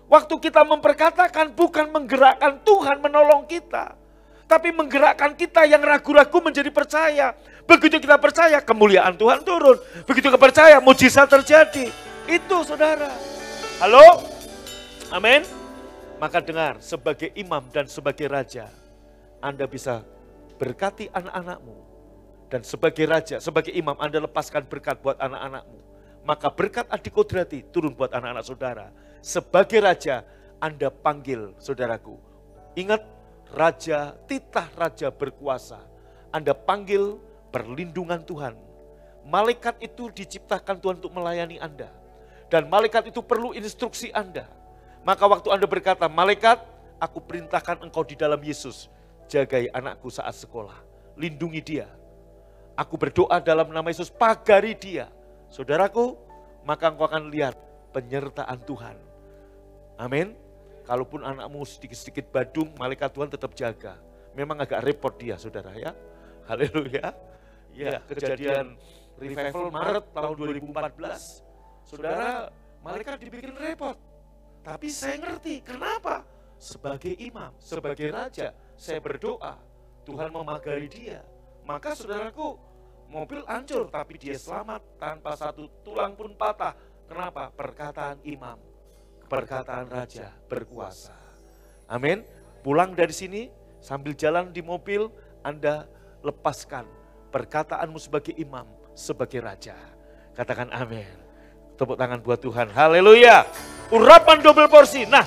Waktu kita memperkatakan bukan menggerakkan Tuhan menolong kita. Tapi menggerakkan kita yang ragu-ragu menjadi percaya. Begitu kita percaya, kemuliaan Tuhan turun. Begitu kita percaya, mujizat terjadi. Itu saudara. Halo? Amin? Maka dengar, sebagai imam dan sebagai raja, Anda bisa berkati anak-anakmu. Dan sebagai raja, sebagai imam, Anda lepaskan berkat buat anak-anakmu. Maka berkat adikodrati turun buat anak-anak saudara. Sebagai raja, Anda panggil saudaraku. Ingat, raja, titah raja berkuasa. Anda panggil perlindungan Tuhan. Malaikat itu diciptakan Tuhan untuk melayani Anda. Dan malaikat itu perlu instruksi Anda. Maka waktu Anda berkata, malaikat, aku perintahkan engkau di dalam Yesus. Jagai anakku saat sekolah. Lindungi dia. Aku berdoa dalam nama Yesus, pagari dia. Saudaraku, maka engkau akan lihat penyertaan Tuhan. Amin. Kalaupun anakmu sedikit-sedikit badung, malaikat Tuhan tetap jaga. Memang agak repot dia, saudara ya. Haleluya. Ya, kejadian revival Maret tahun 2014. Saudara, malaikat dibikin repot. Tapi saya ngerti, kenapa? Sebagai imam, sebagai raja, saya berdoa, Tuhan memagari dia. Maka saudaraku, mobil hancur, tapi dia selamat tanpa satu tulang pun patah. Kenapa? Perkataan imam, perkataan raja berkuasa. Amin. Pulang dari sini, sambil jalan di mobil, Anda lepaskan perkataanmu sebagai imam, sebagai raja. Katakan amin. Tepuk tangan buat Tuhan. Haleluya. Urapan double porsi. Nah,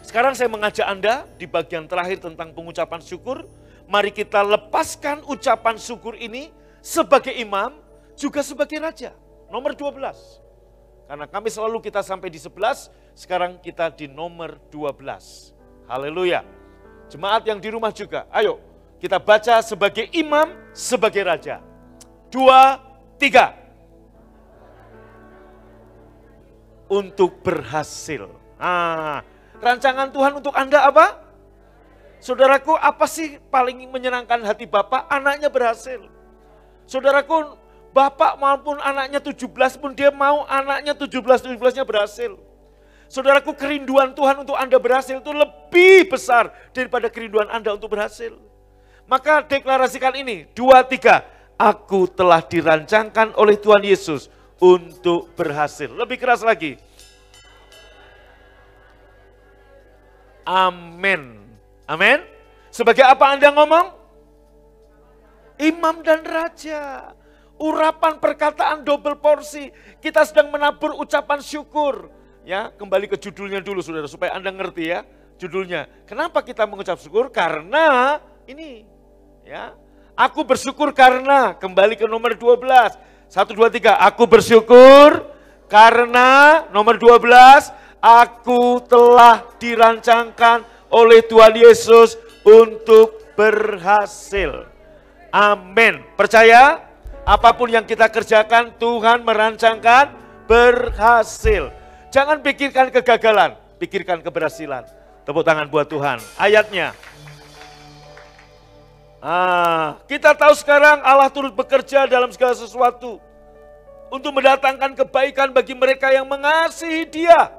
sekarang saya mengajak Anda di bagian terakhir tentang pengucapan syukur. Mari kita lepaskan ucapan syukur ini sebagai imam, juga sebagai raja. Nomor 12. Karena kami selalu kita sampai di 11, sekarang kita di nomor 12. Haleluya. Jemaat yang di rumah juga, ayo kita baca sebagai imam, sebagai raja. 2, 3. Untuk berhasil. Rancangan Tuhan untuk Anda apa? Saudaraku, apa sih paling menyenangkan hati Bapak? Anaknya berhasil. Saudaraku, Bapak maupun anaknya 17 pun dia mau anaknya 17-17-nya berhasil. Saudaraku, kerinduan Tuhan untuk Anda berhasil itu lebih besar daripada kerinduan Anda untuk berhasil. Maka deklarasikan ini, 2, 3. Aku telah dirancangkan oleh Tuhan Yesus untuk berhasil. Lebih keras lagi. Amin. Amin. Sebagai apa Anda ngomong? Imam dan raja. Urapan perkataan double porsi. Kita sedang menabur ucapan syukur. Ya, kembali ke judulnya dulu saudara, supaya Anda ngerti ya. Judulnya, kenapa kita mengucap syukur? Karena ini. Ya, aku bersyukur karena, kembali ke nomor 12. 1, 2, 3, aku bersyukur karena, nomor 12, aku telah dirancangkan oleh Tuhan Yesus untuk berhasil. Amin. Percaya? Apapun yang kita kerjakan, Tuhan merancangkan berhasil. Jangan pikirkan kegagalan, pikirkan keberhasilan. Tepuk tangan buat Tuhan. Ayatnya. Kita tahu sekarang Allah turut bekerja dalam segala sesuatu untuk mendatangkan kebaikan bagi mereka yang mengasihi Dia,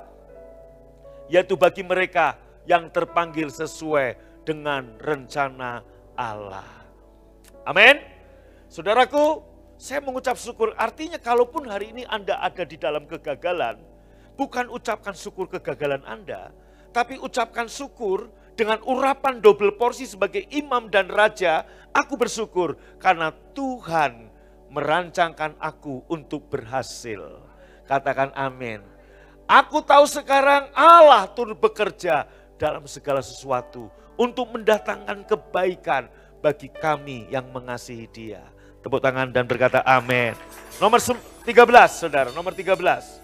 yaitu bagi mereka yang terpanggil sesuai dengan rencana Allah. Amin. Saudaraku, saya mengucap syukur, artinya kalaupun hari ini Anda ada di dalam kegagalan, bukan ucapkan syukur kegagalan Anda, tapi ucapkan syukur dengan urapan double porsi sebagai imam dan raja. Aku bersyukur karena Tuhan merancangkan aku untuk berhasil. Katakan amin. Aku tahu sekarang Allah turut bekerja dalam segala sesuatu untuk mendatangkan kebaikan bagi kami yang mengasihi Dia. Tepuk tangan dan berkata amin. Nomor 13 saudara, nomor 13.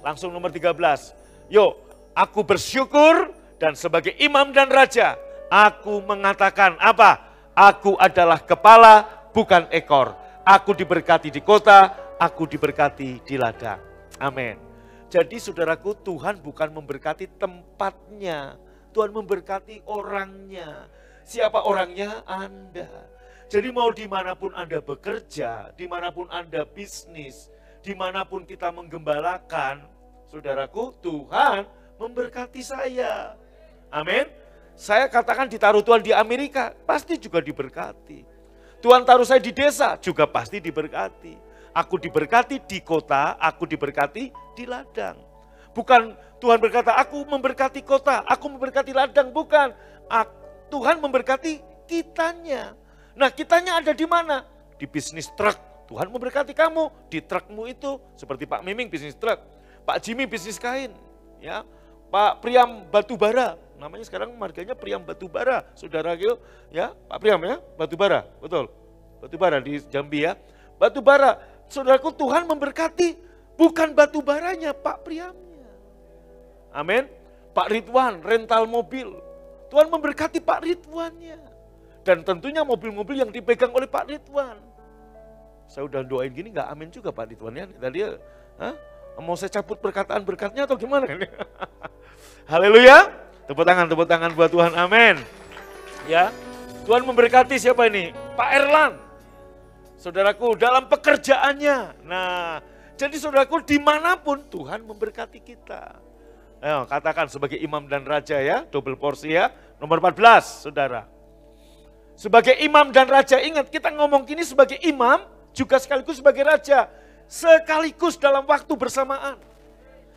Langsung nomor 13. Yuk, aku bersyukur dan sebagai imam dan raja, aku mengatakan apa? Aku adalah kepala, bukan ekor. Aku diberkati di kota, aku diberkati di ladang. Amin. Jadi saudaraku, Tuhan bukan memberkati tempatnya, Tuhan memberkati orangnya. Siapa orangnya? Anda. Jadi mau dimanapun Anda bekerja, dimanapun Anda bisnis, dimanapun kita menggembalakan, saudaraku, Tuhan memberkati saya. Amin. Saya katakan ditaruh Tuhan di Amerika, pasti juga diberkati. Tuhan taruh saya di desa, juga pasti diberkati. Aku diberkati di kota, aku diberkati di ladang. Bukan Tuhan berkata, aku memberkati kota, aku memberkati ladang, bukan. Tuhan memberkati kitanya. Nah, kitanya ada di mana? Di bisnis truk. Tuhan memberkati kamu di trukmu itu, seperti Pak Miming bisnis truk, Pak Jimmy bisnis kain, ya. Pak Priam batubara, namanya sekarang marganya Priam batubara, saudara gitu, ya. Pak Priam ya, batubara, betul. Batubara di Jambi ya. Batubara, saudaraku, Tuhan memberkati bukan batubaranya, Pak Priamnya. Amin. Pak Ridwan rental mobil, Tuhan memberkati Pak Ridwannya. Dan tentunya mobil-mobil yang dipegang oleh Pak Ridwan. Saya udah doain gini nggak amin juga Pak Ridwan ya. Tadi ya, mau saya cabut perkataan berkatnya atau gimana ini? Haleluya. Tepuk tangan buat Tuhan, amin. Ya, Tuhan memberkati siapa ini? Pak Erlan. Saudaraku, dalam pekerjaannya. Nah, jadi saudaraku dimanapun Tuhan memberkati kita. Ayo, katakan sebagai imam dan raja ya, double porsi ya. Nomor 14, saudara. Sebagai imam dan raja, ingat kita ngomong gini sebagai imam, juga sekaligus sebagai raja. Sekaligus dalam waktu bersamaan.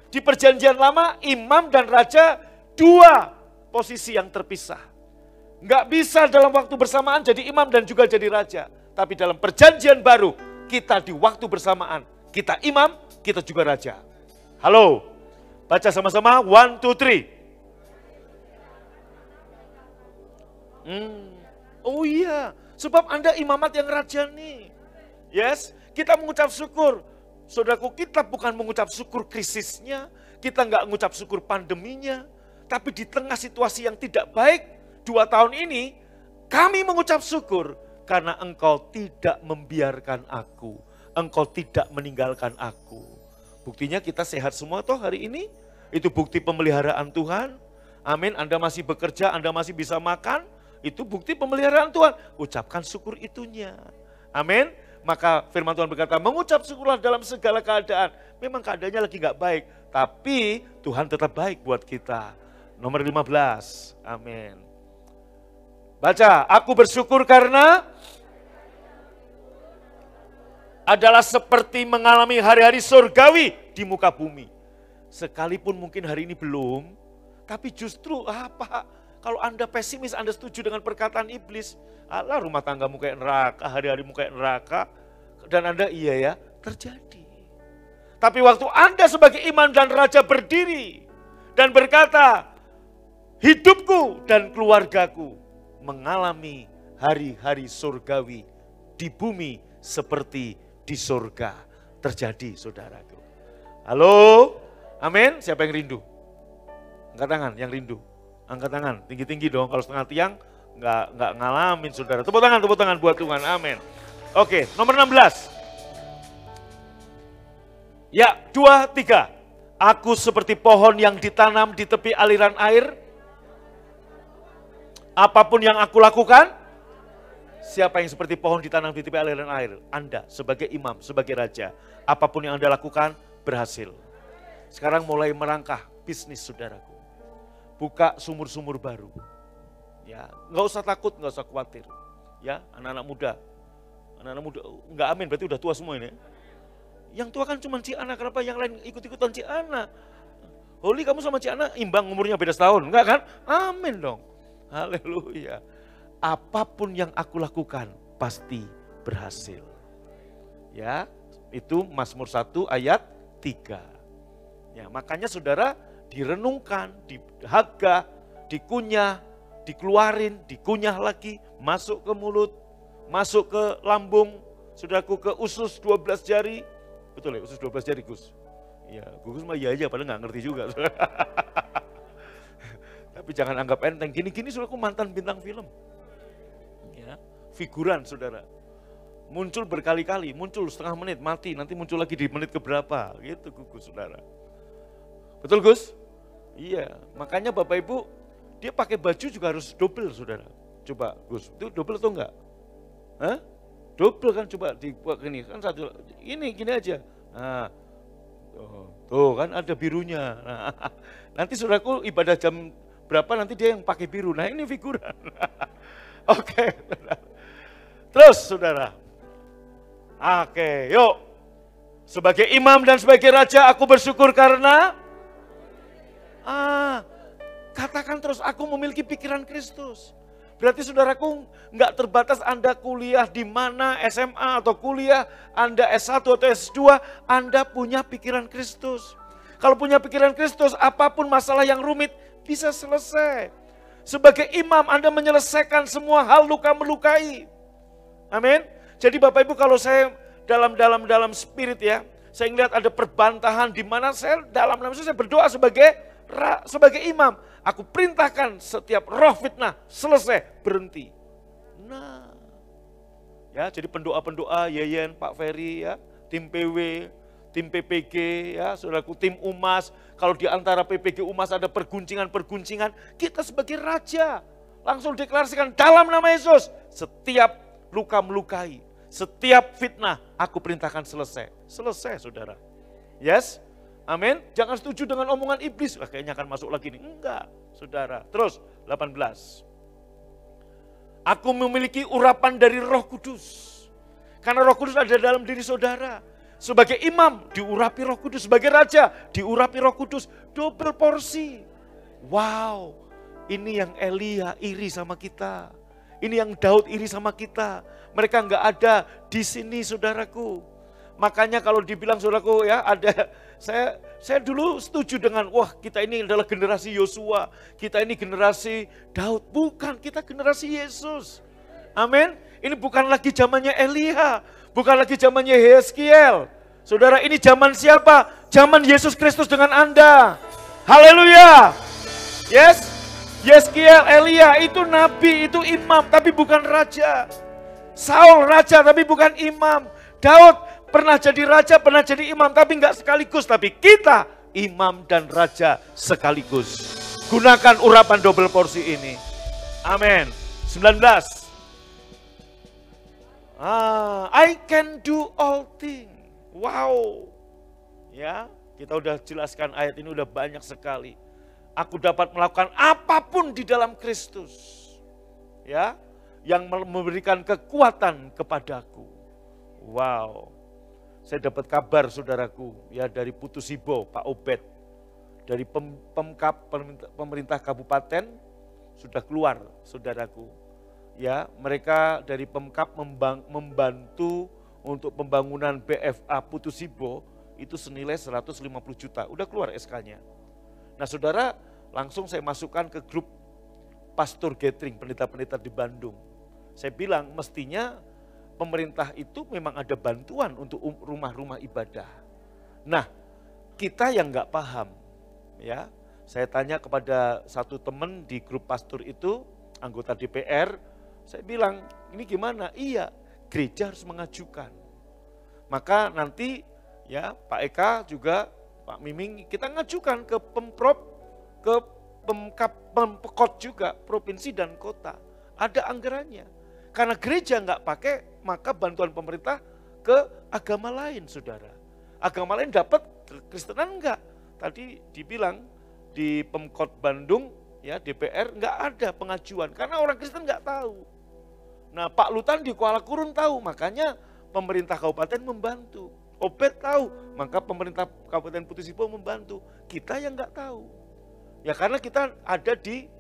Di perjanjian lama, imam dan raja dua posisi yang terpisah. Nggak bisa dalam waktu bersamaan jadi imam dan juga jadi raja. Tapi dalam perjanjian baru, kita di waktu bersamaan. Kita imam, kita juga raja. Halo, baca sama-sama, 1, 2, 3. Oh iya, sebab Anda imamat yang rajani. Yes, kita mengucap syukur. Saudaraku, kita bukan mengucap syukur krisisnya, kita nggak mengucap syukur pandeminya, tapi di tengah situasi yang tidak baik, 2 tahun ini, kami mengucap syukur karena Engkau tidak membiarkan aku, Engkau tidak meninggalkan aku. Buktinya kita sehat semua toh hari ini, itu bukti pemeliharaan Tuhan. Amin, Anda masih bekerja, Anda masih bisa makan, itu bukti pemeliharaan Tuhan. Ucapkan syukur itunya. Amin. Maka firman Tuhan berkata, mengucap syukurlah dalam segala keadaan. Memang keadaannya lagi gak baik, tapi Tuhan tetap baik buat kita. Nomor 15. Amin. Baca, aku bersyukur karena adalah seperti mengalami hari-hari surgawi di muka bumi. Sekalipun mungkin hari ini belum, tapi justru apa? Kalau Anda pesimis, Anda setuju dengan perkataan iblis, Allah rumah tanggamu kayak neraka, hari-harimu kayak neraka, dan Anda iya ya, terjadi. Tapi waktu Anda sebagai imam dan raja berdiri dan berkata, hidupku dan keluargaku mengalami hari-hari surgawi di bumi seperti di surga. Terjadi, saudaraku. Halo, amin. Siapa yang rindu? Angkat tangan yang rindu. Angkat tangan, tinggi-tinggi dong. Kalau setengah tiang, nggak ngalamin saudara. Tepuk tangan buat Tuhan, amin. Oke, nomor 16. Ya, 2, 3. Aku seperti pohon yang ditanam di tepi aliran air. Apapun yang aku lakukan, siapa yang seperti pohon ditanam di tepi aliran air? Anda sebagai imam, sebagai raja. Apapun yang Anda lakukan, berhasil. Sekarang mulai merangkah bisnis saudaraku. Buka sumur-sumur baru. Ya, nggak usah takut, nggak usah khawatir. Ya, anak-anak muda. Anak-anak muda, nggak amin, berarti udah tua semua ini. Yang tua kan cuma Ciana, kenapa yang lain ikut-ikutan Ciana? Holy, kamu sama Ciana imbang, umurnya beda setahun, enggak kan? Amin dong. Haleluya. Apapun yang aku lakukan pasti berhasil. Ya, itu Mazmur 1 ayat 3. Ya, makanya saudara direnungkan, dihagah, dikunyah, dikeluarin, dikunyah lagi, masuk ke mulut, masuk ke lambung, saudaraku, ke usus 12 jari. Betul ya, usus 12 jari, Gus? Ya, Gus mah iya aja, padahal nggak ngerti juga. Tapi jangan anggap enteng, gini-gini saudaraku mantan bintang film. Ya, figuran saudara. Muncul berkali-kali, muncul setengah menit, mati, nanti muncul lagi di menit keberapa, gitu Gus saudara. Betul Gus? Iya, makanya Bapak Ibu, dia pakai baju juga harus double saudara. Coba Gus, itu double atau enggak? Hah? Double kan, coba dibuat gini, kan satu, ini gini aja. Nah, tuh kan ada birunya. Nah, nanti saudaraku ibadah jam berapa nanti dia yang pakai biru. Nah ini figuran. Oke, terus saudara. Oke, yuk. Sebagai imam dan sebagai raja aku bersyukur karena katakan terus, aku memiliki pikiran Kristus. Berarti saudaraku nggak terbatas Anda kuliah di mana, SMA atau kuliah, Anda S1 atau S2, Anda punya pikiran Kristus. Kalau punya pikiran Kristus, apapun masalah yang rumit bisa selesai. Sebagai imam Anda menyelesaikan semua hal luka melukai. Amin. Jadi Bapak Ibu, kalau saya dalam spirit ya, saya melihat ada perbantahan di mana saya dalam nama saya berdoa sebagai imam. Aku perintahkan setiap roh fitnah selesai, berhenti. Nah, ya jadi pendoa-pendoa Yeyen, Pak Ferry ya, tim PW, tim PPG ya, saudaraku, tim Umas. Kalau di antara PPG Umas ada perguncingan-perguncingan, kita sebagai raja langsung deklarasikan dalam nama Yesus, setiap luka melukai, setiap fitnah aku perintahkan selesai. Selesai, saudara. Yes? Amin. Jangan setuju dengan omongan iblis. Wah, kayaknya akan masuk lagi nih. Enggak, saudara. Terus 18. Aku memiliki urapan dari Roh Kudus. Karena Roh Kudus ada dalam diri saudara. Sebagai imam diurapi Roh Kudus, sebagai raja diurapi Roh Kudus, double porsi. Wow, ini yang Elia iri sama kita. Ini yang Daud iri sama kita. Mereka enggak ada di sini, saudaraku. Makanya kalau dibilang saudaraku ya, ada saya dulu setuju dengan wah, kita ini adalah generasi Yosua, kita ini generasi Daud. Bukan, kita generasi Yesus. Amin. Ini bukan lagi zamannya Elia, bukan lagi zamannya Yeskiel. Saudara, ini zaman siapa? Zaman Yesus Kristus dengan Anda. Haleluya. Yes. Yeskiel, Elia itu nabi, itu imam tapi bukan raja. Saul raja tapi bukan imam. Daud pernah jadi raja, pernah jadi imam, tapi enggak sekaligus. Tapi kita imam dan raja sekaligus. Gunakan urapan double porsi ini. Amin. 19. I can do all things. Wow. Ya, kita udah jelaskan ayat ini udah banyak sekali. Aku dapat melakukan apapun di dalam Kristus. Ya, yang memberikan kekuatan kepadaku. Wow. Saya dapat kabar saudaraku ya dari Putu Sibo, Pak Obed, dari Pemkab pemerintah kabupaten sudah keluar saudaraku. Ya, mereka dari Pemkab membantu untuk pembangunan BFA Putu Sibo itu senilai 150 juta. Udah keluar SK-nya. Nah, saudara, langsung saya masukkan ke grup Pastor Gathering pendeta-pendeta di Bandung. Saya bilang mestinya pemerintah itu memang ada bantuan untuk rumah-rumah ibadah. Nah, kita yang nggak paham, ya, saya tanya kepada satu teman di grup pastor itu, anggota DPR, saya bilang, ini gimana? Iya, gereja harus mengajukan. Maka nanti, ya, Pak Eka juga, Pak Miming, kita ngajukan ke Pemprov, ke Pemkot juga, provinsi dan kota. Ada anggarannya. Karena gereja nggak pakai, maka bantuan pemerintah ke agama lain, saudara. Agama lain dapat, Kristenan enggak. Tadi dibilang di Pemkot Bandung, ya DPR nggak ada pengajuan karena orang Kristen nggak tahu. Nah, Pak Lutan di Kuala Kurun tahu, makanya pemerintah kabupaten membantu. Obed tahu, maka pemerintah Kabupaten Putu Sibo membantu. Kita yang nggak tahu. Ya karena kita ada di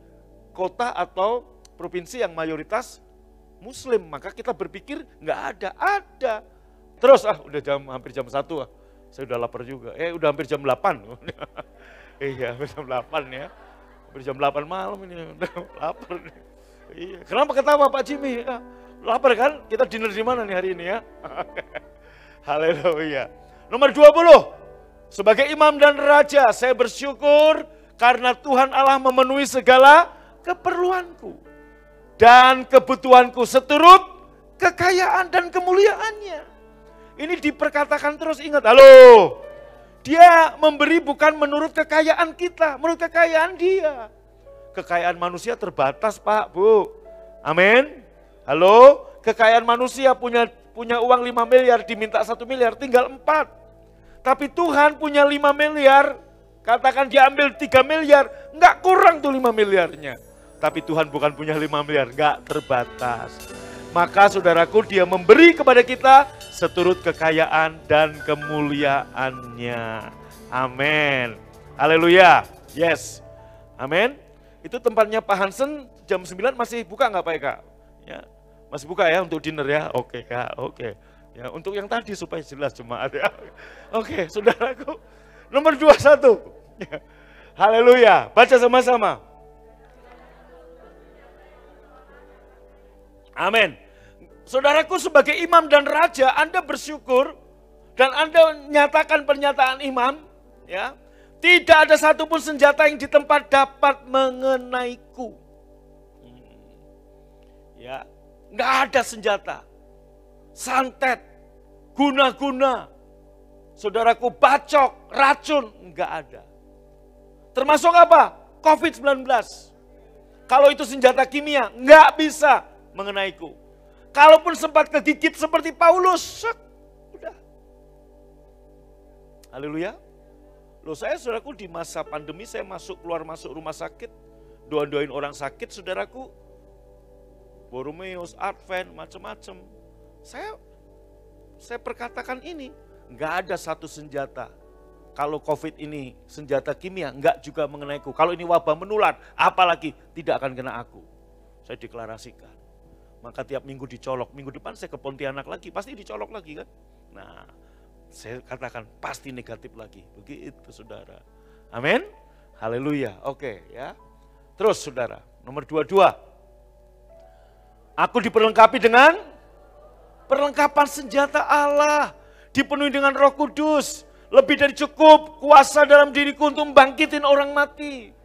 kota atau provinsi yang mayoritas Muslim, maka kita berpikir nggak ada. Terus udah hampir jam 1 saya udah lapar juga. Udah hampir jam 8. Iya, hampir jam 8 ya. Hampir jam 8 malam ini udah lapar. Iya. Kenapa ketawa Pak Jimmy? Lapar kan? Kita dinner di mana nih hari ini ya? Haleluya. Nomor 20. Sebagai imam dan raja, saya bersyukur karena Tuhan Allah memenuhi segala keperluanku dan kebutuhanku seturut kekayaan dan kemuliaannya. Ini diperkatakan terus, ingat, halo. Dia memberi bukan menurut kekayaan kita, menurut kekayaan dia. Kekayaan manusia terbatas, Pak, Bu. Amin. Halo, kekayaan manusia punya uang 5 miliar, diminta 1 miliar, tinggal 4. Tapi Tuhan punya 5 miliar, katakan diambil 3 miliar, enggak kurang tuh 5 miliarnya. Tapi Tuhan bukan punya 5 miliar, enggak terbatas. Maka saudaraku, dia memberi kepada kita seturut kekayaan dan kemuliaannya. Amin. Haleluya. Yes. Amin. Itu tempatnya Pak Hansen jam 9 masih buka enggak Pak Eka? Ya. Masih buka ya untuk dinner ya? Oke Kak, oke. Ya, untuk yang tadi supaya jelas jemaat ya. Oke, saudaraku. Nomor 21. Haleluya. Baca sama-sama. Amin. Saudaraku, sebagai imam dan raja, Anda bersyukur dan Anda nyatakan pernyataan imam, ya. Tidak ada satupun senjata yang di tempat dapat mengenaiku. Ya, Nggak ada senjata. Santet, guna-guna, saudaraku, bacok, racun, nggak ada. Termasuk apa? COVID-19. Kalau itu senjata kimia, nggak bisa mengenaiku. Kalaupun sempat kegigit seperti Paulus, udah. Haleluya. Loh, saya saudaraku di masa pandemi saya keluar masuk rumah sakit, doain orang sakit, saudaraku. Borromeus, Advent, macam-macam. Saya perkatakan ini, nggak ada satu senjata. Kalau COVID ini senjata kimia, nggak juga mengenaiku. Kalau ini wabah menular, apalagi tidak akan kena aku. Saya deklarasikan. Maka tiap minggu dicolok, minggu depan saya ke Pontianak lagi, pasti dicolok lagi kan. Nah, saya katakan pasti negatif lagi. Begitu saudara. Amin. Haleluya. Oke ya. Terus saudara, nomor 22. Aku diperlengkapi dengan perlengkapan senjata Allah. Dipenuhi dengan Roh Kudus. Lebih dari cukup kuasa dalam diriku untuk membangkitin orang mati.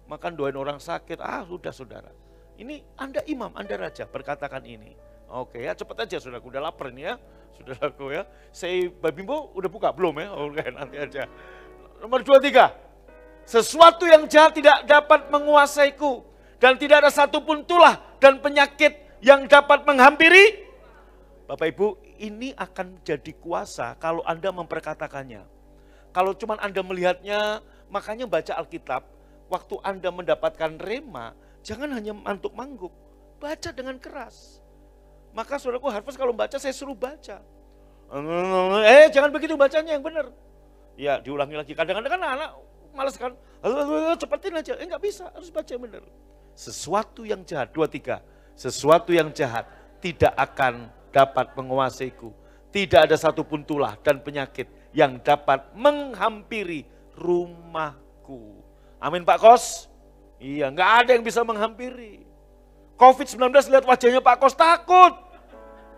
Makan doain orang sakit. Sudah saudara. Ini Anda imam, Anda raja, berkatakan ini. Oke ya, cepat aja saudaraku, udah lapar nih ya. Saudaraku ya. Saya Babimbo udah buka belum ya? Oke, nanti aja. Nomor 23. Sesuatu yang jahat tidak dapat menguasaiku. Dan tidak ada satupun tulah dan penyakit yang dapat menghampiri. Bapak Ibu, ini akan jadi kuasa kalau Anda memperkatakannya. Kalau cuma Anda melihatnya, makanya baca Alkitab. Waktu Anda mendapatkan rema, jangan hanya mantuk-mangguk, baca dengan keras. Maka saudaraku Harvest kalau baca saya suruh baca. Jangan begitu bacanya yang benar. Ya diulangi lagi, kadang-kadang kan anak malas kan, cepetin aja, nggak bisa, harus baca yang benar. Sesuatu yang jahat, 23, sesuatu yang jahat tidak akan dapat menguasaiku. Tidak ada satupun tulah dan penyakit yang dapat menghampiri rumahku. Amin Pak Kos? Iya, nggak ada yang bisa menghampiri. COVID-19 lihat wajahnya Pak Kos takut.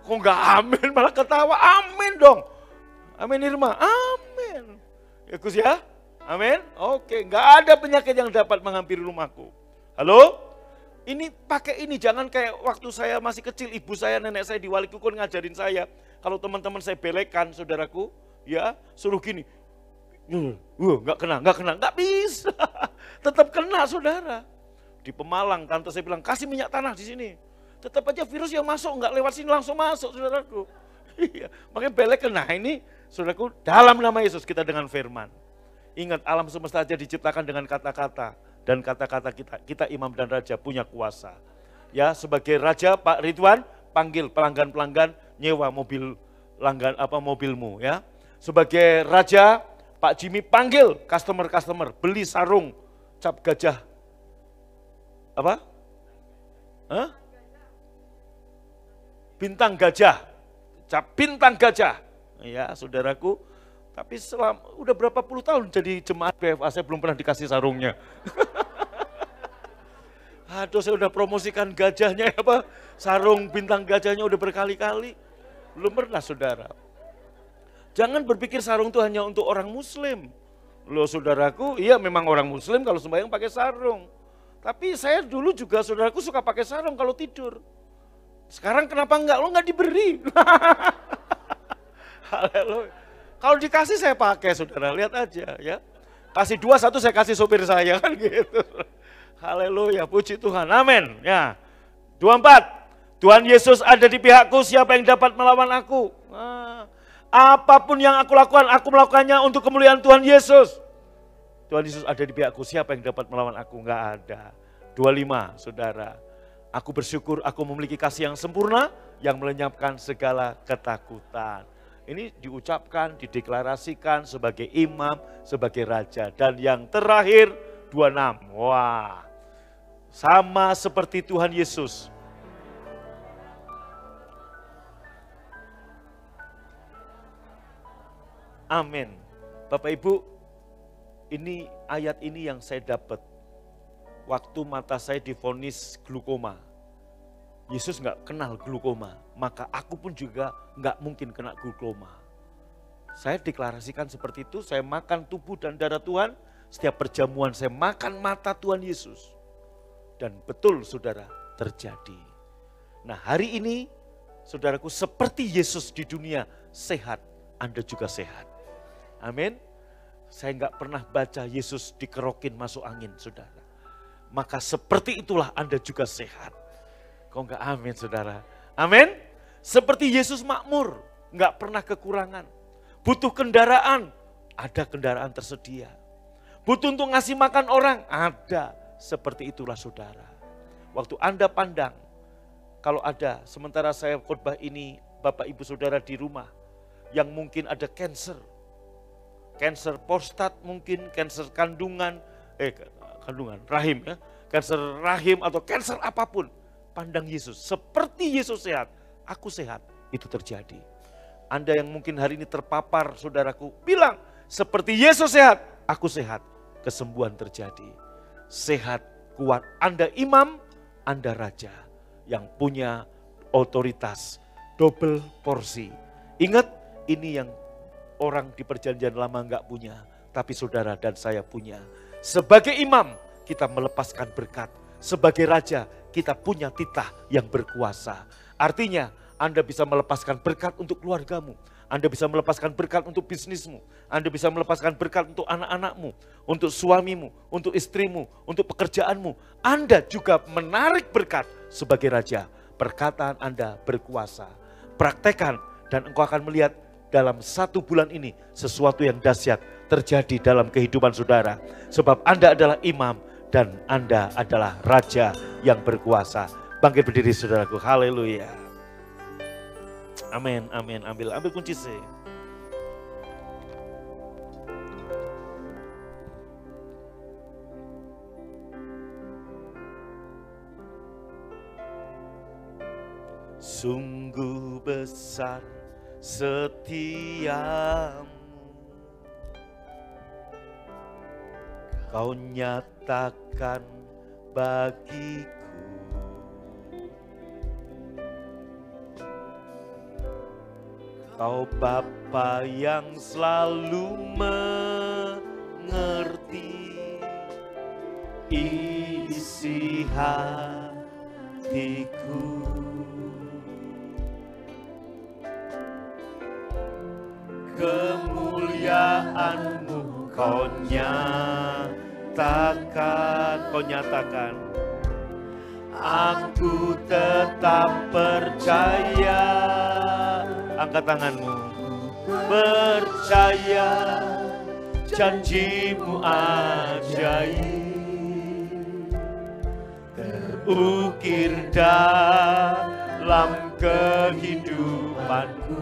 Kok nggak amin, malah ketawa. Amin dong. Amin Irma, amin. Ya Gus ya, amin. Oke, nggak ada penyakit yang dapat menghampiri rumahku. Halo? Ini pakai ini, jangan kayak waktu saya masih kecil, ibu saya, nenek saya di Wali Kukun ngajarin saya. Kalau teman-teman saya belekan, saudaraku, ya suruh gini. Nggak kena, nggak bisa. Tetap kena saudara. Di Pemalang, tante saya bilang, kasih minyak tanah di sini. Tetap aja virus yang masuk, nggak lewat sini langsung masuk saudaraku. Iya, makanya belek kena ini, saudaraku, dalam nama Yesus kita dengan firman. Ingat alam semesta aja diciptakan dengan kata-kata. Dan kata-kata kita imam dan raja punya kuasa. Ya, sebagai raja Pak Ridwan, panggil pelanggan-pelanggan nyewa mobil mobilmu ya. Sebagai raja Pak Jimmy panggil customer-customer beli sarung cap gajah. Apa? Hah? Bintang gajah. Cap bintang gajah. Ya, saudaraku. Tapi udah berapa puluh tahun jadi jemaat BFA, saya belum pernah dikasih sarungnya. Aduh, saya udah promosikan gajahnya apa, sarung bintang gajahnya udah berkali-kali. Belum pernah saudara. Jangan berpikir sarung itu hanya untuk orang muslim. Loh saudaraku, iya memang orang muslim kalau sembahyang pakai sarung. Tapi saya dulu juga saudaraku suka pakai sarung kalau tidur. Sekarang kenapa enggak? Lo enggak diberi. Haleluya. Kalau dikasih saya pakai saudara, lihat aja ya. Kasih 2, 1 saya kasih sopir saya kan gitu. Haleluya, puji Tuhan, amin. Ya. 24, Tuhan Yesus ada di pihakku, siapa yang dapat melawan aku? Apapun yang aku lakukan, aku melakukannya untuk kemuliaan Tuhan Yesus. Tuhan Yesus ada di pihakku, siapa yang dapat melawan aku? Enggak ada. 25, saudara. Aku bersyukur aku memiliki kasih yang sempurna, yang melenyapkan segala ketakutan. Ini diucapkan, dideklarasikan sebagai imam, sebagai raja. Dan yang terakhir 26. Wah, sama seperti Tuhan Yesus. Amin. Bapak Ibu, ini ayat ini yang saya dapat waktu mata saya divonis glukoma. Yesus nggak kenal glukoma, maka aku pun juga nggak mungkin kena glukoma. Saya deklarasikan seperti itu, saya makan tubuh dan darah Tuhan, setiap perjamuan saya makan mata Tuhan Yesus. Dan betul saudara, terjadi. Nah hari ini saudaraku seperti Yesus di dunia sehat, Anda juga sehat. Amin. Saya nggak pernah baca Yesus dikerokin masuk angin, saudara. Maka seperti itulah Anda juga sehat. Kok nggak amin, saudara? Amin. Seperti Yesus makmur, nggak pernah kekurangan. Butuh kendaraan, ada kendaraan tersedia. Butuh untuk ngasih makan orang, ada. Seperti itulah saudara. Waktu Anda pandang, kalau ada, sementara saya khotbah ini, Bapak Ibu Saudara di rumah, yang mungkin ada cancer prostat mungkin, cancer kandungan rahim ya, cancer rahim atau cancer apapun, pandang Yesus, seperti Yesus sehat, aku sehat, itu terjadi. Anda yang mungkin hari ini terpapar, saudaraku, bilang, seperti Yesus sehat, aku sehat, kesembuhan terjadi. Sehat, kuat, Anda imam, Anda raja, yang punya otoritas, double porsi. Ingat, ini yang orang di perjanjian lama enggak punya, tapi saudara dan saya punya. Sebagai imam, kita melepaskan berkat. Sebagai raja, kita punya titah yang berkuasa. Artinya, Anda bisa melepaskan berkat untuk keluargamu. Anda bisa melepaskan berkat untuk bisnismu. Anda bisa melepaskan berkat untuk anak-anakmu, untuk suamimu, untuk istrimu, untuk pekerjaanmu. Anda juga menarik berkat sebagai raja. Perkataan Anda berkuasa. Praktekan dan engkau akan melihat dalam 1 bulan ini sesuatu yang dahsyat terjadi dalam kehidupan saudara. Sebab Anda adalah imam dan Anda adalah raja yang berkuasa. Bangkit berdiri saudaraku, haleluya. Amin, amin, ambil kunci C. Sungguh besar setiamu, Kau nyatakan bagiku. Kau Bapa yang selalu mengerti isi hatiku. Kemuliaan-Mu Kau nyatakan, aku tetap percaya. Angkat tanganmu, percaya janji-Mu ajaib, terukir dalam kehidupanku.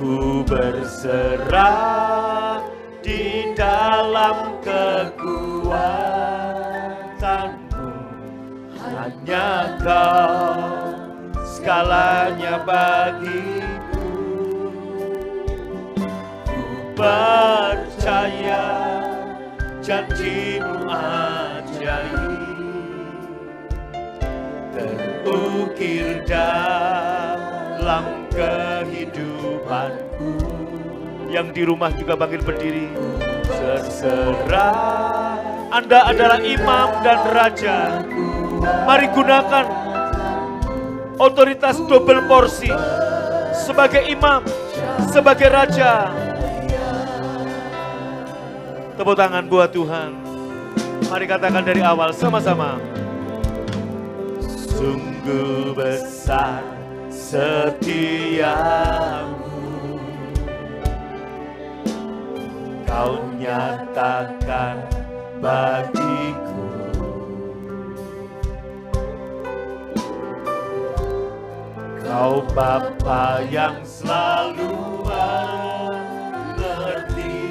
Ku berserah di dalam kekuatan-Mu, hanya Kau segalanya bagiku. Ku percaya janji-Mu ajaib, terukir dalam kehidupanku. Yang di rumah juga bangkit berdiri. Terserah, Anda adalah imam dan raja. Mari gunakan otoritas double porsi sebagai imam, sebagai raja. Tepuk tangan buat Tuhan. Mari katakan dari awal sama-sama. Sungguh besar setiamu, Kau nyatakan bagiku. Kau Bapa yang selalu mengerti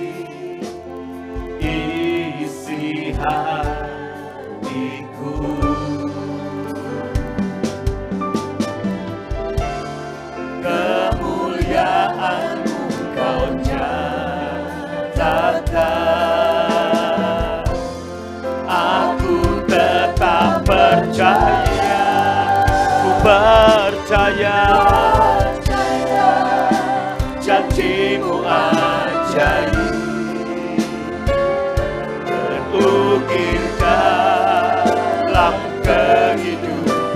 isi hatiku. Kemuliaan-Mu Kau nyatakan, aku tetap percaya. Ku percaya janji-Mu ajaib, terukir dalam kehidupan.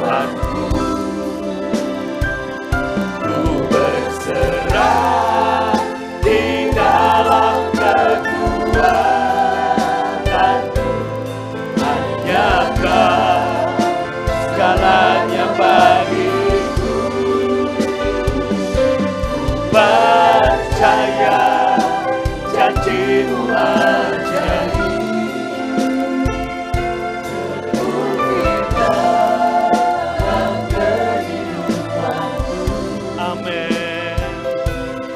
janjimu ajaib.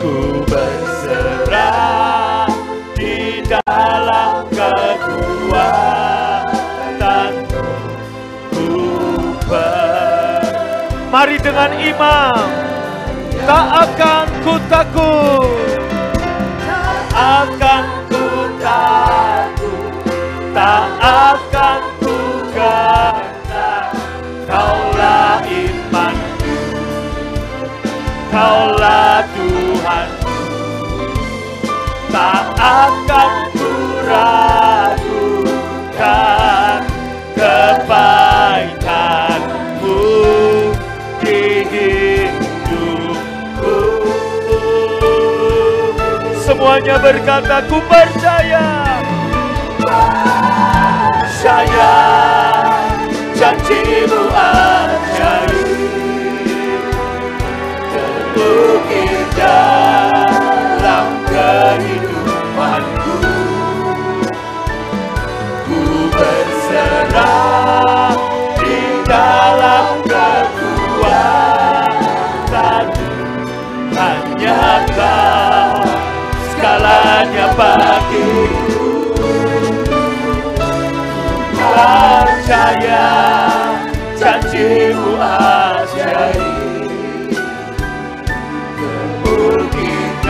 Ku berserah di dalam kekuatanmu. Mari dengan imam, tak akan ku takut, tak akan ku takut, tak akan ku gentar. Kaulah imanku, Kaulah Tuhanku, tak akan ku ragukan kebaikanmu di hidupku. Semuanya berkata, ku percaya, percaya janjimu ajaib. Terukir dalam kehidupanku. Ku berserah di dalam kekuatanmu. Hanya Kau segalanya bagiku. Percaya janjimu ajaib.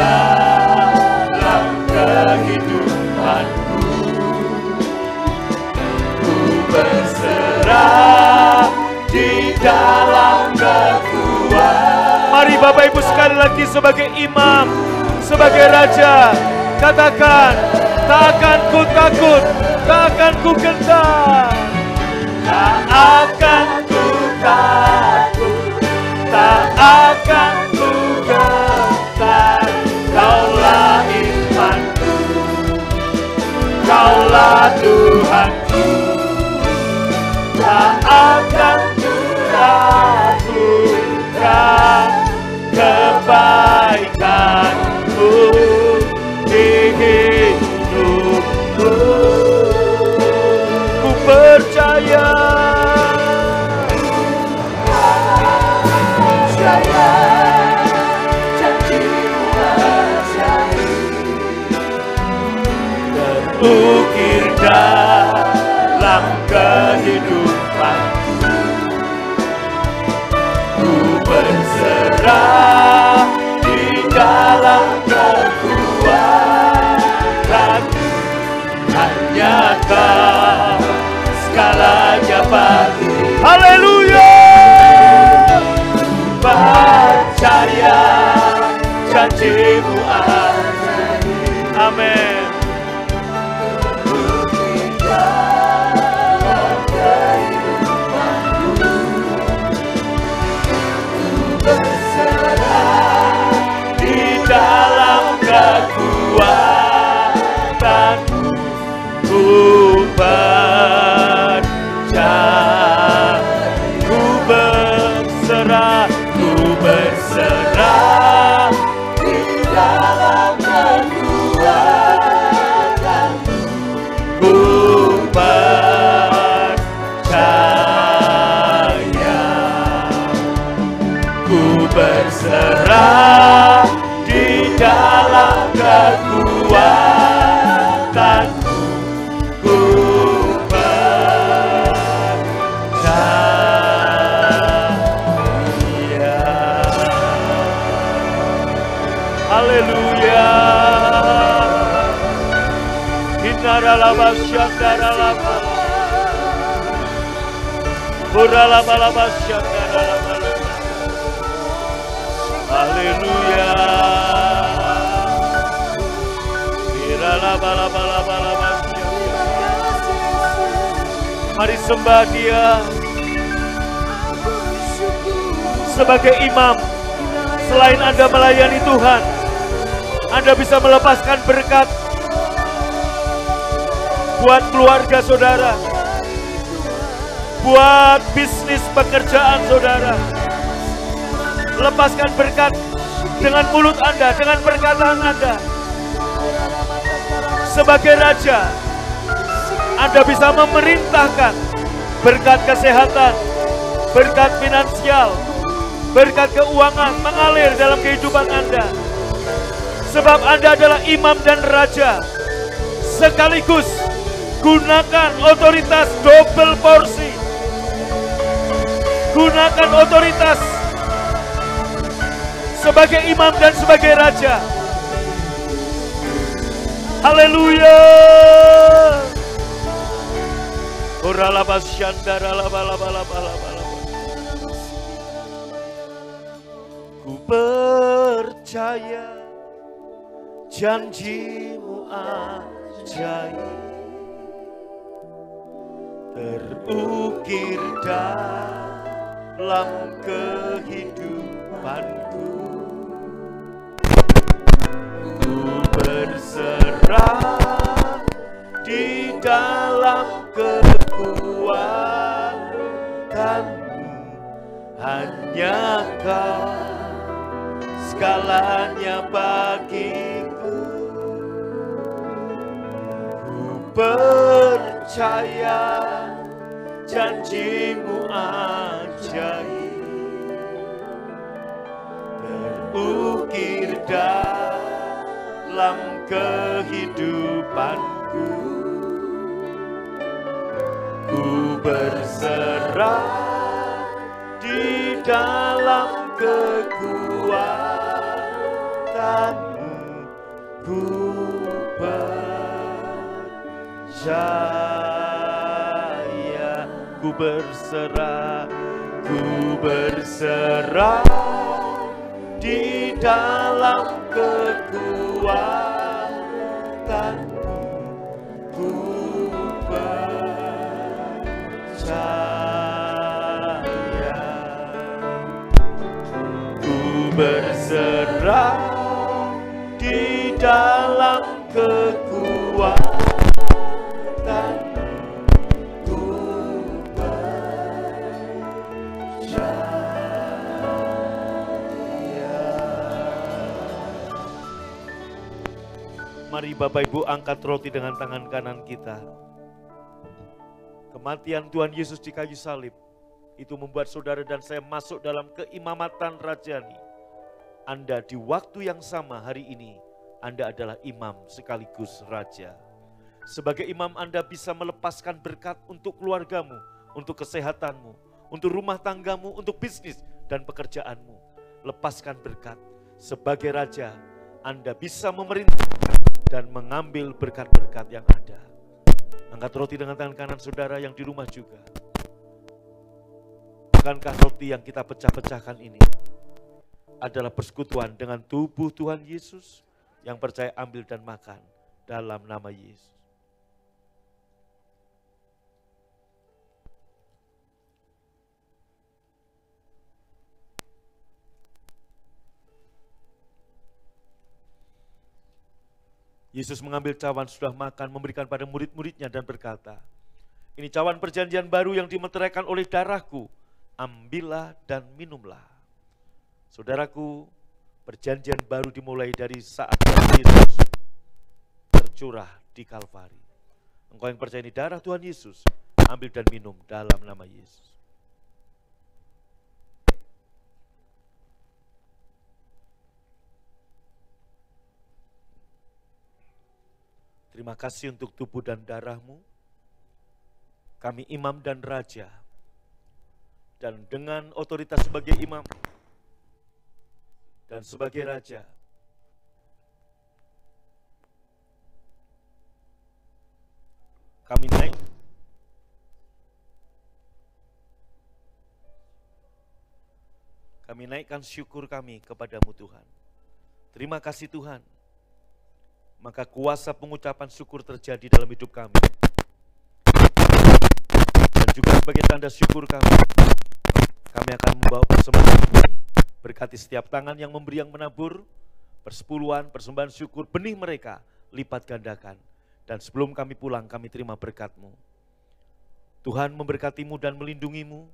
Dalam kehidupanku, ku berserah di dalam kekuatan. Mari Bapak Ibu sekali lagi sebagai imam, sebagai raja, katakan, tak akan ku takut, tak akan ku gentar, tak akan ku takut, tak akan ku gentar. Kaulah imanku, Kaulah Tuhanku, tak akan ku ragukan kebaikanmu di hidupku. Ku percaya, ukir dalam kehidupanku. Ku berserah di dalam kekuatanmu. Hanya Kau segalanya bagi. Haleluya. Percaya janjimu ajaib. Amin. Dalam kekuatanmu, ku percaya, ku berserah di dalam kekuatanmu, ku percaya, ku berserah dalam kekuatanku, ku percaya. Haleluya. Hinaralaba syandaralaba, buralabalaba syandaralaba. Haleluya. Mari sembah Dia. Sebagai imam, selain Anda melayani Tuhan, Anda bisa melepaskan berkat buat keluarga saudara, buat bisnis pekerjaan saudara. Lepaskan berkat dengan mulut Anda, dengan perkataan Anda. sebagai Raja, Anda bisa memerintahkan berkat kesehatan, berkat finansial, berkat keuangan mengalir dalam kehidupan Anda. Sebab Anda adalah imam dan raja. Sekaligus gunakan otoritas double porsi. Gunakan otoritas sebagai imam dan sebagai raja. Haleluya. Oralabas syandara labalabalabalabala. Ku percaya janjimu ajaib, terukir dalam kehidupanku. Ku berserah di dalam kekuatanmu, hanya Kau segalanya bagiku. Ku percaya janjimu ajaib, terukir dalam kehidupanku. Ku berserah di dalam kekuatanmu. Ku percaya, ku berserah di dalam kekuatanmu. Ku percaya, ku berserah di dalam kekuatanmu. Ku percaya. Mari Bapak Ibu angkat roti dengan tangan kanan kita. Kematian Tuhan Yesus di kayu salib itu membuat saudara dan saya masuk dalam keimamatan rajani. Anda di waktu yang sama hari ini, Anda adalah imam sekaligus raja. Sebagai imam Anda bisa melepaskan berkat untuk keluargamu, untuk kesehatanmu, untuk rumah tanggamu, untuk bisnis dan pekerjaanmu. Lepaskan berkat. Sebagai raja, Anda bisa memerintah dan mengambil berkat-berkat yang ada. Angkat roti dengan tangan kanan saudara yang di rumah juga. Bukankah roti yang kita pecah-pecahkan ini adalah persekutuan dengan tubuh Tuhan Yesus? Yang percaya ambil dan makan dalam nama Yesus. Yesus mengambil cawan sudah makan, memberikan pada murid-muridnya dan berkata, ini cawan perjanjian baru yang dimeteraikan oleh darahku, ambillah dan minumlah. Saudaraku, perjanjian baru dimulai dari saat Yesus tercurah di Kalvari. Engkau yang percaya ini darah Tuhan Yesus, ambil dan minum dalam nama Yesus. Terima kasih untuk tubuh dan darahmu. Kami imam dan raja. Dan dengan otoritas sebagai imam dan sebagai raja, kami naikkan syukur kami kepadamu Tuhan. Terima kasih Tuhan. Maka kuasa pengucapan syukur terjadi dalam hidup kami. Dan juga sebagai tanda syukur kami akan membawa persembahan ini. Berkati setiap tangan yang memberi, yang menabur, persepuluhan, persembahan syukur, benih mereka lipat gandakan. Dan sebelum kami pulang, kami terima berkat-Mu. Tuhan memberkatimu dan melindungimu.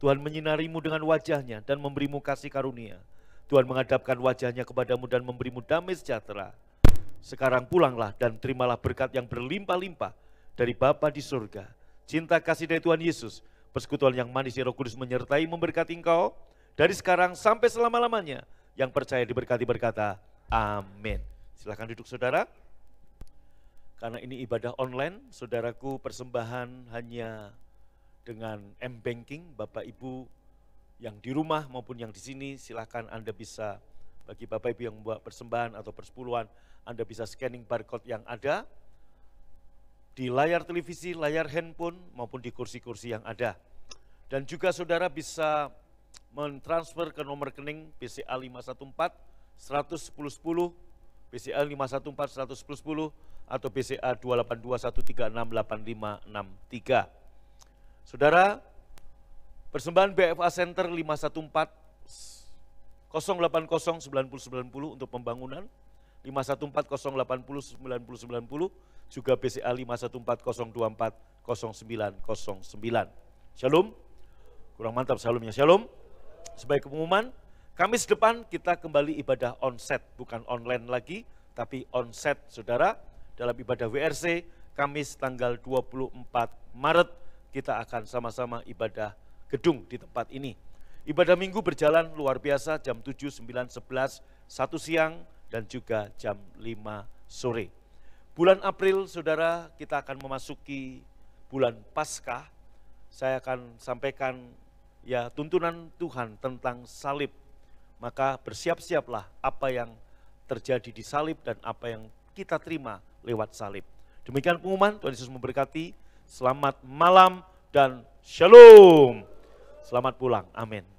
Tuhan menyinarimu dengan wajahnya dan memberimu kasih karunia. Tuhan menghadapkan wajahnya kepadamu dan memberimu damai sejahtera. Sekarang pulanglah dan terimalah berkat yang berlimpah-limpah dari Bapa di surga. Cinta kasih dari Tuhan Yesus, persekutuan yang manis Roh Kudus menyertai memberkati engkau dari sekarang sampai selama-lamanya. Yang percaya diberkati berkata, amin. Silakan duduk saudara. Karena ini ibadah online, saudaraku, persembahan hanya dengan M-Banking. Bapak Ibu yang di rumah maupun yang di sini, silakan Anda bisa, bagi Bapak Ibu yang membuat persembahan atau persepuluhan, Anda bisa scanning barcode yang ada di layar televisi, layar handphone, maupun di kursi-kursi yang ada. Dan juga saudara bisa mentransfer ke nomor rekening BCA 514 11010, BCA 514 11010, atau BCA 282136853. Saudara, persembahan BFA Center 514 080 9090 untuk pembangunan, 514 080 9090, juga BCA 514 024 0909. Shalom. Kurang mantap shalomnya, shalom. Sebagai pengumuman, Kamis depan kita kembali ibadah onset, bukan online lagi, tapi onset saudara. Dalam ibadah WRC, Kamis tanggal 24 Maret, kita akan sama-sama ibadah gedung di tempat ini. Ibadah minggu berjalan luar biasa, jam 7, 9, 11, 1 siang, dan juga jam 5 sore. Bulan April, saudara, kita akan memasuki bulan Paskah. Saya akan sampaikan ya tuntunan Tuhan tentang salib. Maka bersiap-siaplah apa yang terjadi di salib dan apa yang kita terima lewat salib. Demikian pengumuman, Tuhan Yesus memberkati. Selamat malam dan shalom. Selamat pulang, amin.